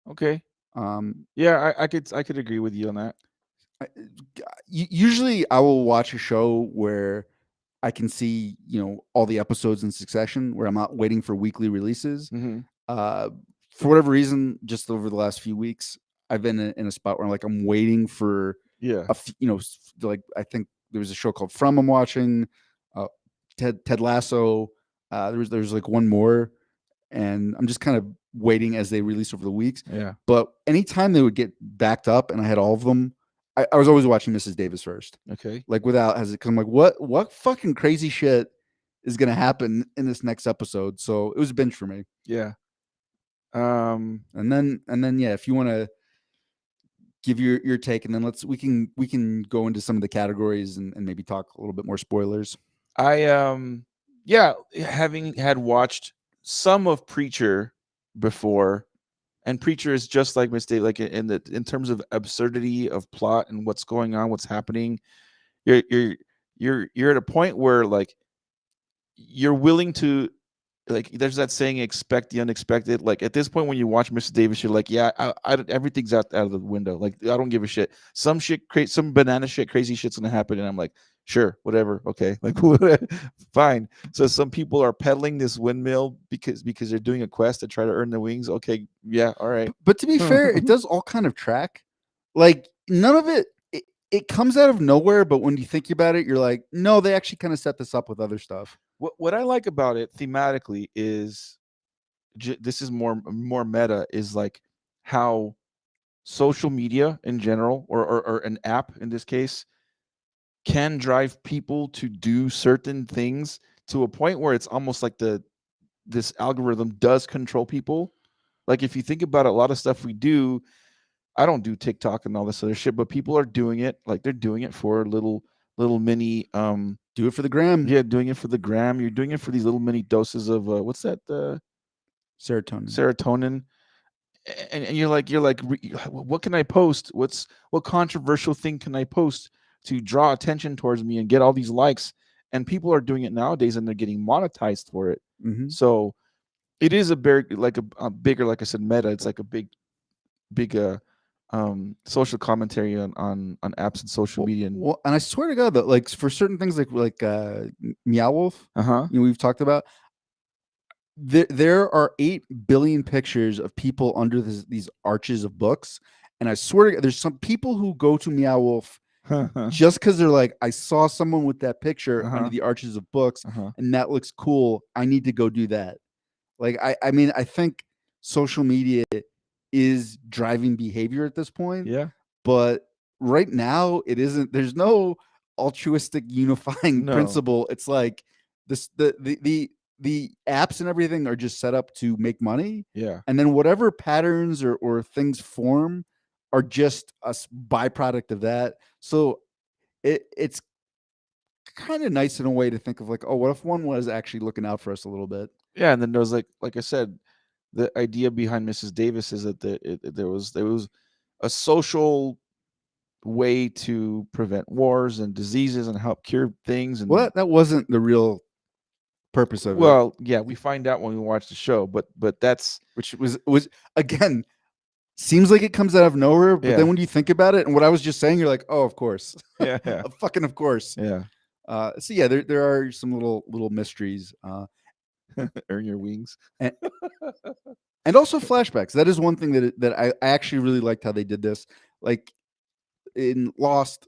Okay. Um, Yeah, I could agree with you on that. Usually I will watch a show where I can see all the episodes in succession, where I'm not waiting for weekly releases. Mm-hmm. Uh, for whatever reason, just over the last few weeks, I've been in a spot where I'm waiting for Yeah. like I think there was a show called From I'm watching, Ted Lasso. There's like one more, and I'm just kind of waiting as they release over the weeks. Yeah. But anytime they would get backed up and I had all of them, I was always watching Mrs. Davis first, Okay. like without hesitation. Because I'm like, what fucking crazy shit is going to happen in this next episode. So it was a binge for me. Yeah. And then yeah, if you want to give your take, and then we can go into some of the categories and maybe talk a little bit more spoilers. Yeah, having had watched some of Preacher before, and Preacher is just like Miss Day, like in terms of absurdity of plot and what's going on, what's happening. You're at a point where like you're willing to, like, there's that saying, expect the unexpected. Like at this point when you watch Mrs. Davis, you're like, yeah, everything's out of the window. Like I don't give a shit. Some banana shit, crazy shit's gonna happen, and I'm like, sure, whatever, okay, like fine. So some people are peddling this windmill because they're doing a quest to try to earn the wings. Okay, yeah, all right. But to be fair, it does all kind of track. Like none of it comes out of nowhere, but when you think about it, you're like, no, they actually kind of set this up with other stuff. What I like about it thematically is this is more meta, is like how social media in general, or an app in this case, can drive people to do certain things to a point where it's almost like this algorithm does control people. Like if you think about it, a lot of stuff we do, I don't do TikTok and all this other shit, but people are doing it. Like they're doing it for little mini Do it for the gram. yeah, doing it for the gram. You're doing it for these little mini doses of what's that, serotonin. And you're like, what can I post? What controversial thing can I post to draw attention towards me and get all these likes? And people are doing it nowadays, and they're getting monetized for it. Mm-hmm. So it is a very, like a bigger, like I said, meta. It's like a big social commentary on apps and social media. And I swear to God that like for certain things like Meow Wolf, we've talked about. There are 8 billion pictures of people under these arches of books, and I swear to God, there's some people who go to Meow Wolf just because they're like, I saw someone with that picture under the arches of books, and that looks cool. I need to go do that. Like I mean, I think social media is driving behavior at this point. Yeah. But right now it isn't. There's no altruistic unifying principle. It's like this the apps and everything are just set up to make money. Yeah. And then whatever patterns or things form are just a byproduct of that. So it's kind of nice in a way to think of like, oh, what if one was actually looking out for us a little bit? Yeah, and then there was like I said, the idea behind Mrs. Davis is that there was a social way to prevent wars and diseases and help cure things. And well, that wasn't the real purpose of it. Well, yeah, we find out when we watch the show, but that's which was again seems like it comes out of nowhere, but then when you think about it and what I was just saying, you're like, oh, of course. Yeah. Fucking of course. Yeah. So yeah, there are some little mysteries. Earn your wings. And also flashbacks. That is one thing that I actually really liked how they did this. Like in Lost,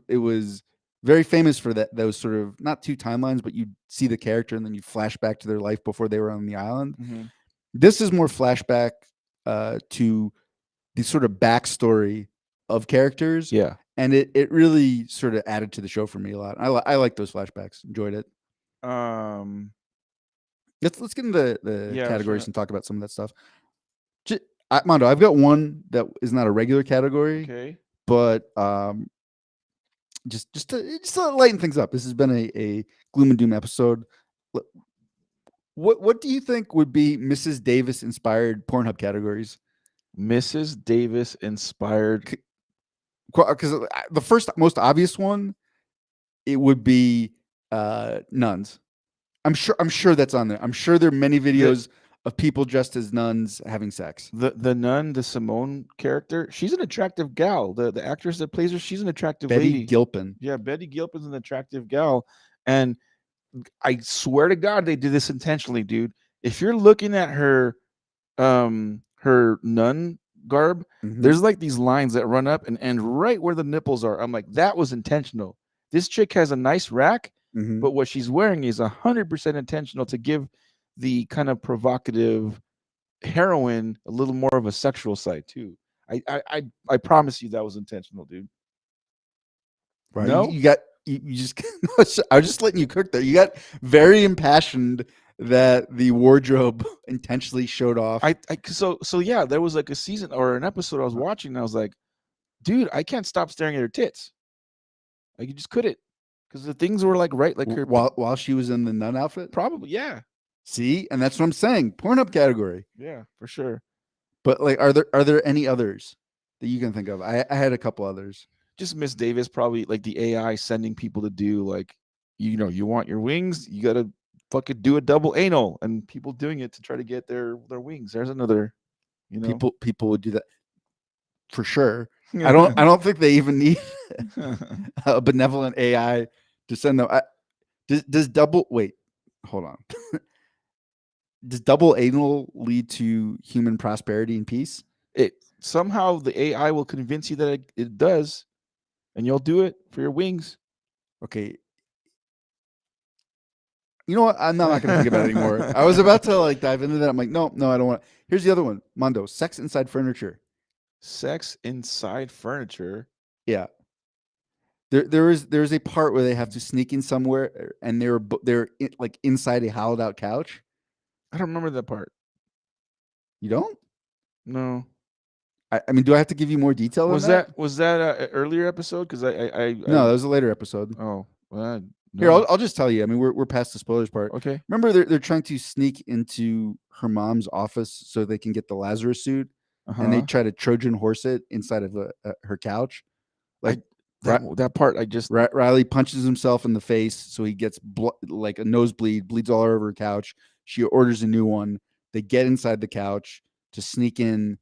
it was very famous for those sort of not 2 timelines, but you see the character and then you flash back to their life before they were on the island. Mm-hmm. This is more flashback to the sort of backstory of characters. Yeah. And it really sort of added to the show for me a lot. I like those flashbacks. Enjoyed it. Let's get into the categories and talk about some of that stuff. Mondo, I've got one that is not a regular category. Okay. But just to lighten things up, this has been a gloom and doom episode. What do you think would be Mrs. Davis inspired Pornhub categories? Mrs. Davis inspired, because the first most obvious one, it would be nuns. I'm sure that's on there. I'm sure there are many videos of people dressed as nuns having sex. The nun, the Simone character, she's an attractive gal. The actress that plays her, she's an attractive lady. Betty Gilpin. Yeah, Betty Gilpin's an attractive gal. And I swear to God, they did this intentionally, dude. If you're looking at her nun garb, there's like these lines that run up and end right where the nipples are. I'm like, that was intentional. This chick has a nice rack, but what she's wearing is 100% intentional to give the kind of provocative heroine a little more of a sexual side too. I promise you that was intentional, dude. Right. No? You got you just I was just letting you cook there. You got very impassioned that the wardrobe intentionally showed off. So yeah, there was like a season or an episode I was watching, and I was like, dude, I can't stop staring at her tits. Like you just couldn't, because the things were like right, like her while she was in the nun outfit. probably, yeah, See, and that's what I'm saying. Pornhub category. yeah, for sure. But like, are there any others that you can think of? I had a couple others. Just Miss Davis, probably like the AI sending people to do like, you want your wings, you gotta fucking do a double anal, and people doing it to try to get their wings. There's another, People would do that for sure. I don't think they even need a benevolent AI to send them. Does double wait? Hold on. Does double anal lead to human prosperity and peace? It somehow the AI will convince you that it does, and you'll do it for your wings. Okay. You know what? I'm not going to think about it anymore. I was about to like dive into that. I'm like, no, I don't want. Here's the other one, Mondo. Sex inside furniture. Sex inside furniture. Yeah. There's a part where they have to sneak in somewhere, and they're like inside a hollowed out couch. I don't remember that part. You don't? No. I mean, do I have to give you more detail? Was on that? Was that an earlier episode? Because No, that was a later episode. Oh, well, no. Here, I'll just tell you. I mean, we're past the spoilers part. Okay. Remember, they're trying to sneak into her mom's office so they can get the Lazarus suit, and they try to Trojan horse it inside of her couch. Like that part, I just Riley punches himself in the face, so he gets like a nosebleed, bleeds all over her couch. She orders a new one. They get inside the couch to sneak in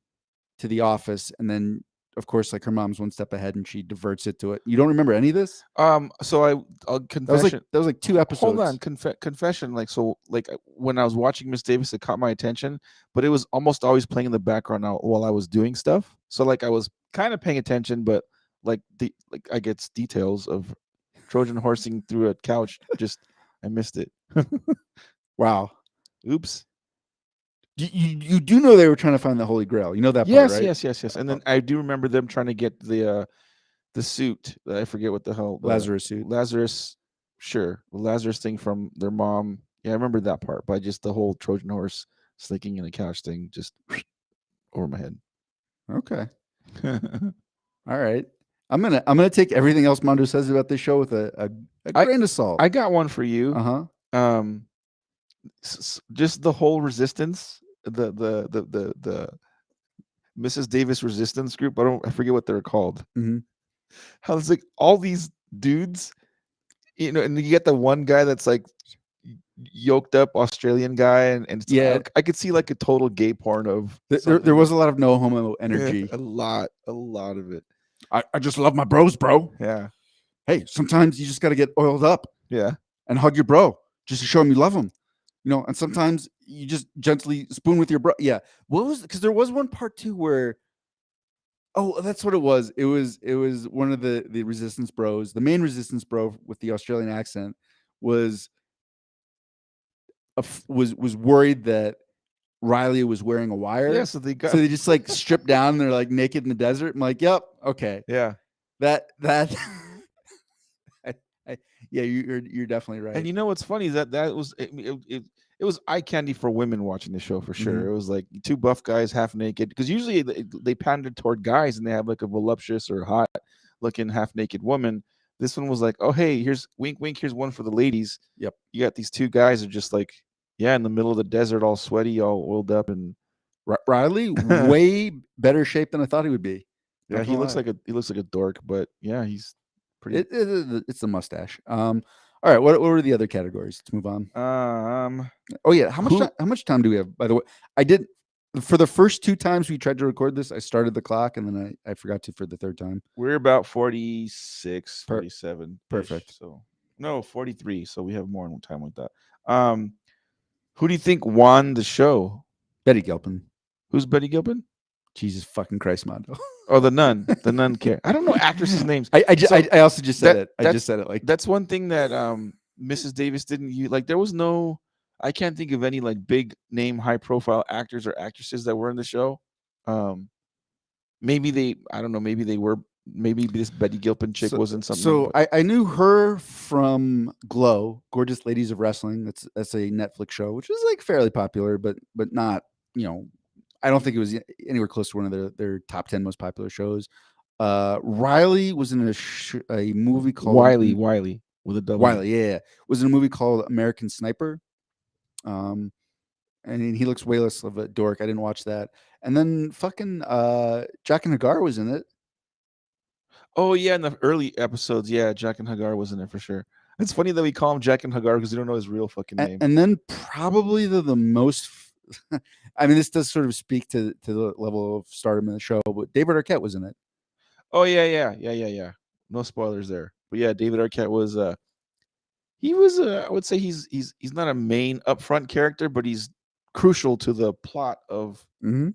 to the office, and then of course, like her mom's one step ahead, and she diverts it to it. You don't remember any of this? So I'll confession. That was like 2 episodes. Hold on, confession. Like when I was watching Miss Davis, it caught my attention, but it was almost always playing in the background while I was doing stuff. So like I was kind of paying attention, but like I get details of Trojan horsing through a couch. Just I missed it. Wow. Oops. You do know they were trying to find the Holy Grail. You know that part, right? Yes. And then I do remember them trying to get the suit. I forget what the hell. Lazarus suit. Lazarus, sure. The Lazarus thing from their mom. Yeah, I remember that part. But just the whole Trojan horse sneaking in a couch thing just over my head. Okay. All right. I'm gonna take everything else Mondo says about this show with a grain of salt. I got one for you. Just the whole resistance, the Mrs. Davis resistance group. I forget what they're called. Mm-hmm. How it's like all these dudes, and you get the one guy that's like yoked up Australian guy, and yeah, I could see like a total gay porn of. There was a lot of no homo energy. Yeah, a lot of it. I just love my bros, bro. Yeah. Hey, sometimes you just got to get oiled up. Yeah. And hug your bro just to show him you love him. And sometimes you just gently spoon with your bro. Yeah. Because there was one part too where, oh, that's what it was. It was one of the resistance bros, the main resistance bro with the Australian accent was worried that Riley was wearing a wire. Yeah, so they just like stripped down. And they're like naked in the desert. I'm like, yep, okay. Yeah. That yeah, you're definitely right. And you know what's funny is that was it was eye candy for women watching the show for sure. Mm-hmm. It was like 2 buff guys half naked, because usually they pander toward guys and they have like a voluptuous or hot looking half naked woman. This one was like, oh hey, here's wink wink, here's one for the ladies. Yep. You got these 2 guys are just like, yeah, in the middle of the desert, all sweaty, all oiled up, and Riley way better shape than I thought he would be. Yeah, he looks like a dork, but yeah, he's pretty. It's the mustache. All right, what were the other categories? Let's move on. Oh yeah, how much time do we have? By the way, I did for the first 2 times we tried to record this. I started the clock and then I forgot to for the 3rd time. We're about 46, 47. Perfect. So no, 43. So we have more time with that. Who do you think won the show? Betty Gilpin. Who's Betty Gilpin? Jesus fucking Christ, Mondo. Oh, the nun. The nun care. I don't know actresses' names. I also just said it. I just said it like that's one thing that Mrs. Davis didn't use. Like there was no. I can't think of any like big name, high profile actors or actresses that were in the show. Maybe they. I don't know. Maybe they were maybe this Betty Gilpin chick was in something. So But I knew her from Glow, Gorgeous Ladies of Wrestling. That's a Netflix show, which is like fairly popular, but not, you know, I don't think it was anywhere close to one of their top 10 most popular shows. Riley was in a movie called Wiley with a W. Wiley, yeah, was in a movie called American Sniper. Um, and he looks way less of a dork. I didn't watch that. And then fucking Jack and Hagar was in it. Oh yeah, in the early episodes, yeah, Jack and Hagar was in it for sure. It's funny that we call him Jack and Hagar because we don't know his real fucking name. And then probably the most. I mean, this does sort of speak to the level of stardom in the show, but David Arquette was in it. Oh yeah. No spoilers there. But yeah, David Arquette was he was I would say he's not a main upfront character, but he's crucial to the plot of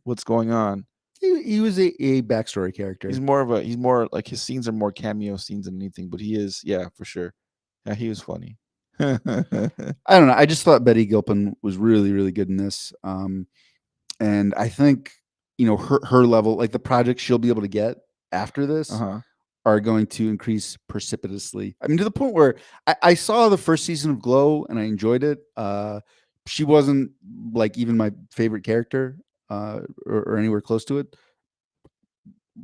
what's going on. He was a backstory character. He's more like his scenes are more cameo scenes than anything, but he is, yeah, for sure. Yeah, he was funny. I don't know. I just thought Betty Gilpin was really, really good in this. And I think, you know, her level, like the projects she'll be able to get after this are going to increase precipitously. I mean, to the point where I saw the first season of Glow and I enjoyed it. She wasn't like even my favorite character or anywhere close to it.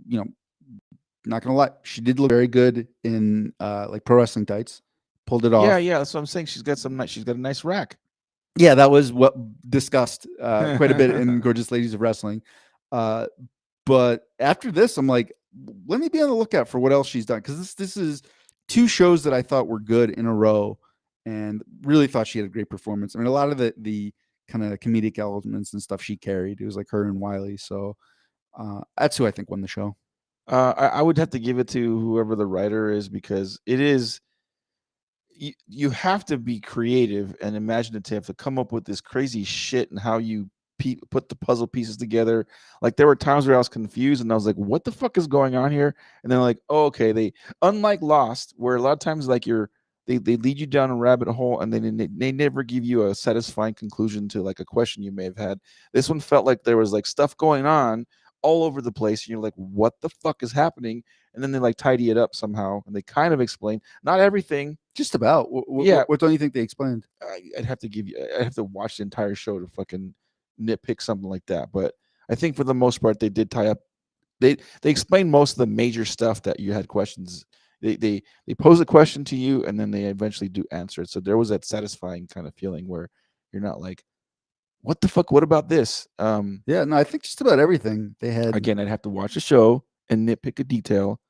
You know, not gonna lie, she did look very good in like pro wrestling tights. Pulled it off. Yeah, that's what I'm saying. She's got a nice rack. Yeah, that was what discussed quite a bit in Gorgeous Ladies of Wrestling. But after this, I'm like, let me be on the lookout for what else she's done, because this is two shows that I thought were good in a row, and really thought she had a great performance. I mean, a lot of the kind of comedic elements and stuff she carried. It was like her and Wiley. So that's who I think won the show. I would have to give it to whoever the writer is, because it is. You have to be creative and imaginative to come up with this crazy shit and how you put the puzzle pieces together. Like there were times where I was confused and I was like, "What the fuck is going on here?" And then like, "Oh, okay." They, unlike Lost, where a lot of times like they lead you down a rabbit hole and then they never give you a satisfying conclusion to like a question you may have had. This one felt like there was like stuff going on all over the place and you're like, "What the fuck is happening?" And then they like tidy it up somehow and they kind of explain, not everything. Just about. Yeah. What don't you think they explained? I'd have to watch the entire show to fucking nitpick something like that. But I think for the most part, they did tie up. They explained most of the major stuff that you had questions. They pose a question to you and then they eventually do answer it. So there was that satisfying kind of feeling where you're not like, what the fuck? What about this? Yeah, no, I think just about everything they had. Again, I'd have to watch the show and nitpick a detail.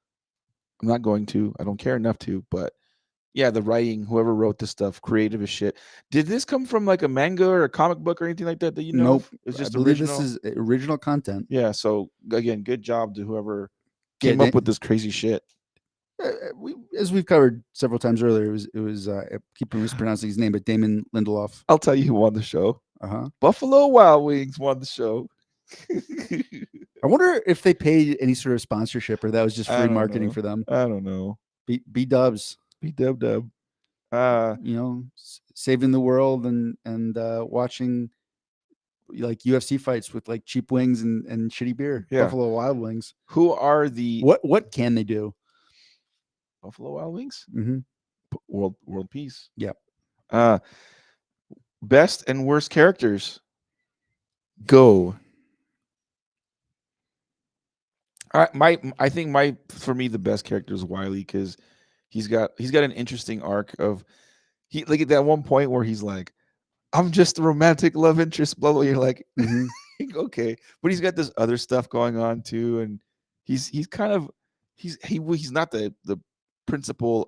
I'm not going to. I don't care enough to, but yeah, the writing, whoever wrote this stuff, creative as shit. Did this come from like a manga or a comic book or anything like that you know? Nope. It's just I believe original. this is original content. Yeah, so again, good job to whoever came up with this crazy shit. As we've covered several times earlier, it was I keep mispronouncing his name, but Damon Lindelof. I'll tell you who won the show. Buffalo Wild Wings won the show. I wonder if they paid any sort of sponsorship or that was just free marketing for them. I don't know. B Dubs. B-dub. You know, saving the world and watching like UFC fights with like cheap wings and shitty beer. Yeah. Buffalo Wild Wings. Who are the what can they do? Buffalo Wild Wings? Mm-hmm. World peace. Yep. Best and worst characters. Go. I think for me the best character is Wiley, because he's got an interesting arc of like at that one point where he's like, I'm just a romantic love interest, blah blah. You're like, okay, but he's got this other stuff going on too, and he's kind of he's not the principal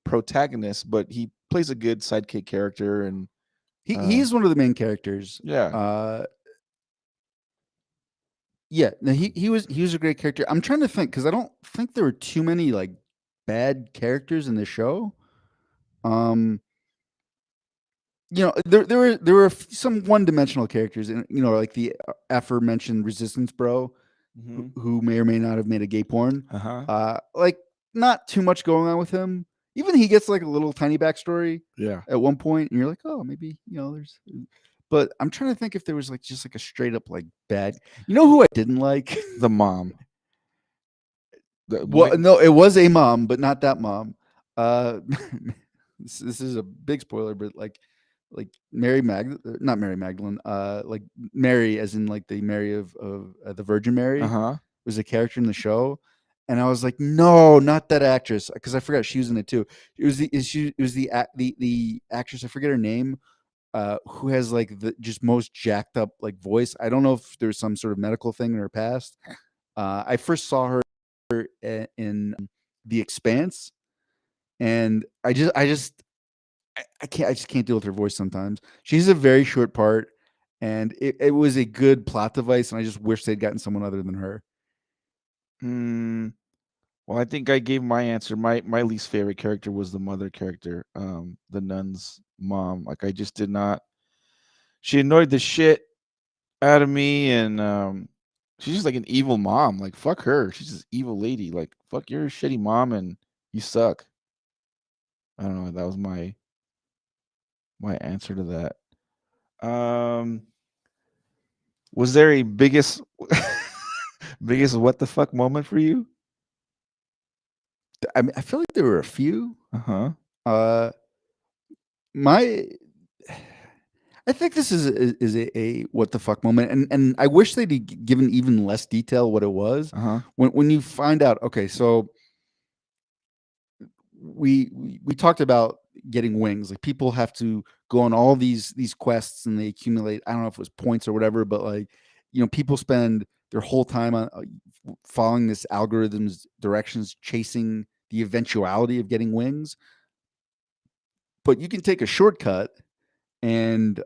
protagonist, but he plays a good sidekick character, and he's one of the main characters. Yeah. Yeah, no, he was a great character. I'm trying to think because I don't think there were too many like bad characters in the show. You know, there were some one-dimensional characters, and you know, like the aforementioned Resistance Bro, who may or may not have made a gay porn. Like not too much going on with him. Even he gets like a little tiny backstory. Yeah. At one point, and you're like, oh, maybe you know, there's. But I'm trying to think if there was like just like a straight up like bad. You know who I didn't like? The mom. Well, no, it was a mom, but not that mom. Uh, this is a big spoiler, but like not Mary Magdalene, like Mary, as in like the Mary of the Virgin Mary, Uh-huh. was a character in the show, and I was like, no, not that actress, because I forgot she was in it too. It was the actress, I forget her name, who has like the just most jacked up like voice. I don't know if there's some sort of medical thing in her past. I first saw her in The Expanse, and I just can't deal with her voice sometimes. She's a very short part, and it was a good plot device, and I just wish they'd gotten someone other than her. Well, I think I gave my answer. My least favorite character was the mother character, the nun's mom. Like I just did not. She annoyed the shit out of me, and she's just like an evil mom. Like fuck her. She's this evil lady. Like fuck, you're a shitty mom, and you suck. I don't know. That was my answer to that. Was there a biggest biggest what the fuck moment for you? I mean, I feel like there were a few. Uh-huh. Uh, my I think this is a what the fuck moment, and I wish they'd given even less detail what it was. Uh-huh. When you find out, okay, so we talked about getting wings. Like people have to go on all these quests, and they accumulate. I don't know if it was points or whatever, but like people spend their whole time on following this algorithm's directions, chasing the eventuality of getting wings. But you can take a shortcut, and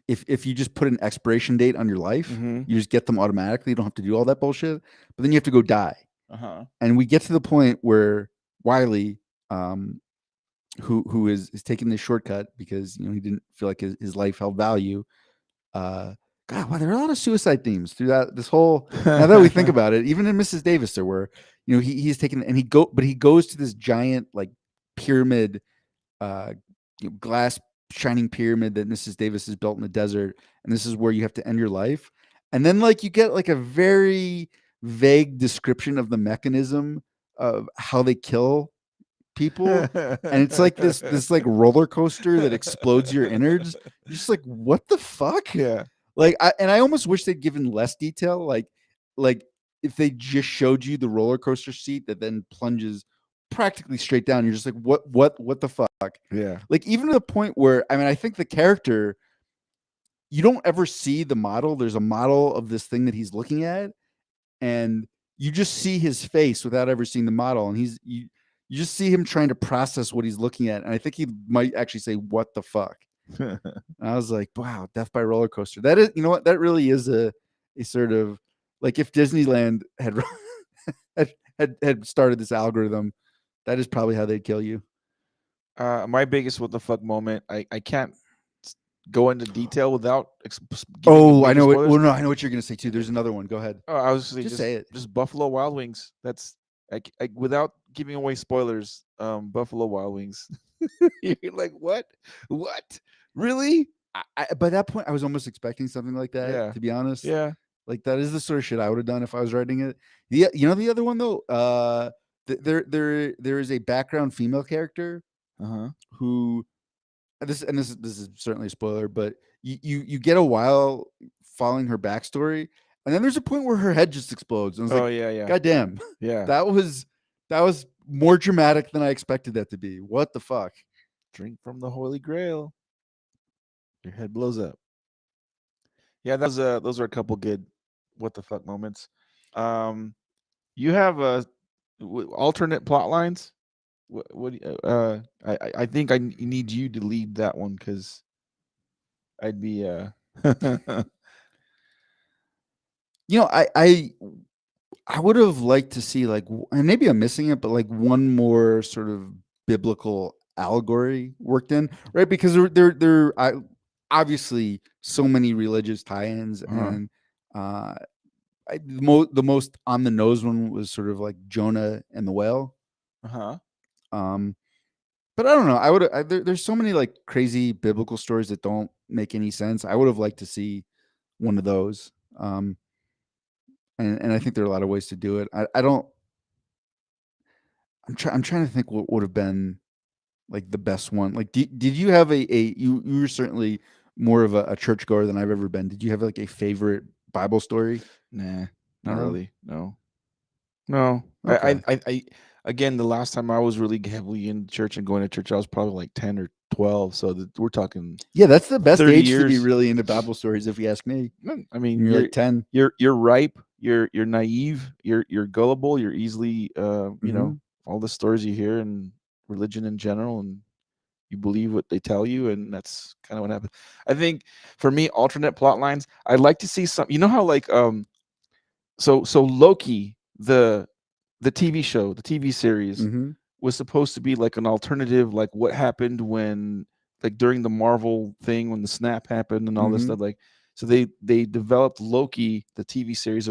if you just put an expiration date on your life, Mm-hmm. you just get them automatically. You don't have to do all that bullshit. But then you have to go die. Uh-huh. And we get to the point where Wiley, who is taking this shortcut because he didn't feel like his life held value. God, wow, there are a lot of suicide themes through this whole. Now that we think about it, even in Mrs. Davis, there were. He's taken, and he goes to this giant like pyramid, uh, glass shining pyramid that Mrs. Davis has built in the desert, and this is where you have to end your life. And then like you get like a very vague description of the mechanism of how they kill people, and it's like this like roller coaster that explodes your innards. You're just like, what the fuck? Yeah. Like I almost wish they'd given less detail, like if they just showed you the roller coaster seat that then plunges practically straight down. You're just like, what the fuck? Yeah. Like even to the point where, I mean, I think the character, you don't ever see the model. There's a model of this thing that he's looking at, and you just see his face without ever seeing the model, and you just see him trying to process what he's looking at, and I think he might actually say, what the fuck? And I was like, wow, death by roller coaster. That is, you know what, that really is a sort of like if Disneyland had had started this algorithm, that is probably how they'd kill you. My biggest what the fuck moment. I can't go into detail without giving Oh, I major know it. spoilers. Well, no, I know what you're gonna say too. There's another one. Go ahead. Oh, I was Just say it. just Buffalo Wild Wings. That's without giving away spoilers. Buffalo Wild Wings. You're like, what? What? Really? By that point, I was almost expecting something like that. Yeah. To be honest, Yeah. like that is the sort of shit I would have done if I was writing it. The other one though, there is a background female character Uh-huh. who this is certainly a spoiler, but you get a while following her backstory, and then there's a point where her head just explodes, and I was Oh like, yeah, yeah. God damn, Yeah. that was more dramatic than I expected that to be. What the fuck? Drink from the Holy Grail. Your head blows up. Yeah, those are a couple good what the fuck moments. You have alternate plot lines. What I think need you to lead that one because I'd be I would have liked to see like, and maybe I'm missing it, but like one more sort of biblical allegory worked in, right? Because obviously so many religious tie-ins, uh-huh. and the most on the nose one was sort of like Jonah and the whale. Uh-huh. Um, but I don't know. There's so many like crazy biblical stories that don't make any sense. I would have liked to see one of those. and I think there are a lot of ways to do it. I don't. I'm trying to think what would have been like the best one. Like, did you have you were certainly more of a churchgoer than I've ever been. Did you have like a favorite Bible story? Nah, not No. really. No. No, Okay. again, the last time I was really heavily in church and going to church, I was probably like 10 or 12. So we're talking Yeah, that's the best 30 age to be years. really into Bible stories, if you ask me. I mean, When you're like 10. you're ripe, you're naive, you're gullible, you're easily, you know, Mm-hmm. all the stories you hear and religion in general, and you believe what they tell you, and that's kind of what happens. I think for me, alternate plot lines, I'd like to see some. You know how like so Loki, the TV show, the TV series Mm-hmm. was supposed to be like an alternative, like what happened when, like during the Marvel thing, when the snap happened and all this Mm-hmm. stuff. Like, so they developed Loki, the TV series,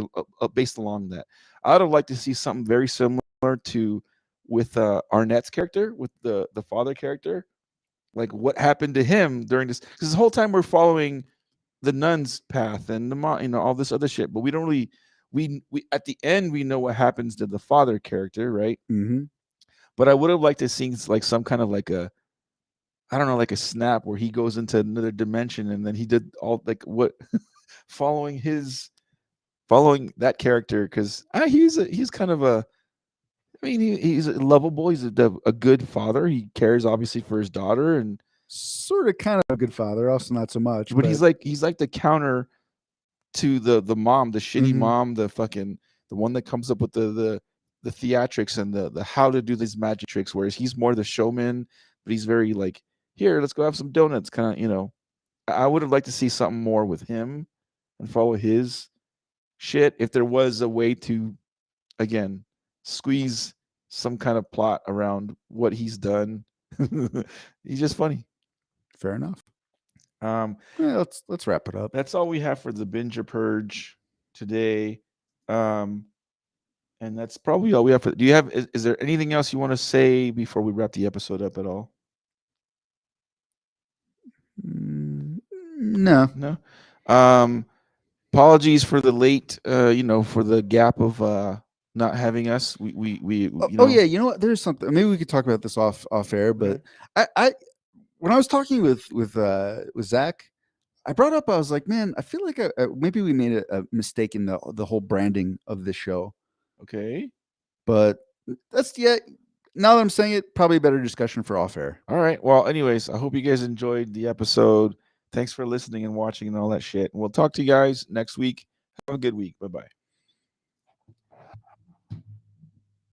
based along that. I'd have liked to see something very similar to with Arnett's character, with the father character. Like, what happened to him during this? Because the whole time we're following the nun's path and you know, all this other shit, but we don't really we at the end we know what happens to the father character, right? Mm-hmm. But I would have liked to see like some kind of like a, I don't know, like a snap where he goes into another dimension and then he did all like what following that character, because he's kind of a, I mean, he's a lovable, he's a good father, he cares obviously for his daughter, and Sort of, kind of a good father, also not so much, but but he's like the counter to the mom, the shitty mm-hmm. mom, the fucking, the one that comes up with the theatrics and the how to do these magic tricks, whereas he's more the showman, but he's very like, here, let's go have some donuts, kind of, you know. I would have liked to see something more with him and follow his shit if there was a way to, again, squeeze some kind of plot around what he's done. He's just funny. Fair enough. um Let's wrap it up. that's all we have for the binge or purge today. um And that's probably all we have. Do you have? Is there anything else you want to say before we wrap the episode up at all? No. No. Um, Apologies for the late. You know, for the gap of not having us. We you Oh know. yeah, you know what? There's something. Maybe we could talk about this off air. Okay. But I when I was talking with Zach, I brought up. I was like, man, I feel like maybe we made a mistake in the whole branding of this show. Okay. But that's yeah. Now that I'm saying it, probably a better discussion for off air. All right. Well, anyways, I hope you guys enjoyed the episode. Thanks for listening and watching and all that shit. And we'll talk to you guys next week. Have a good week. Bye bye.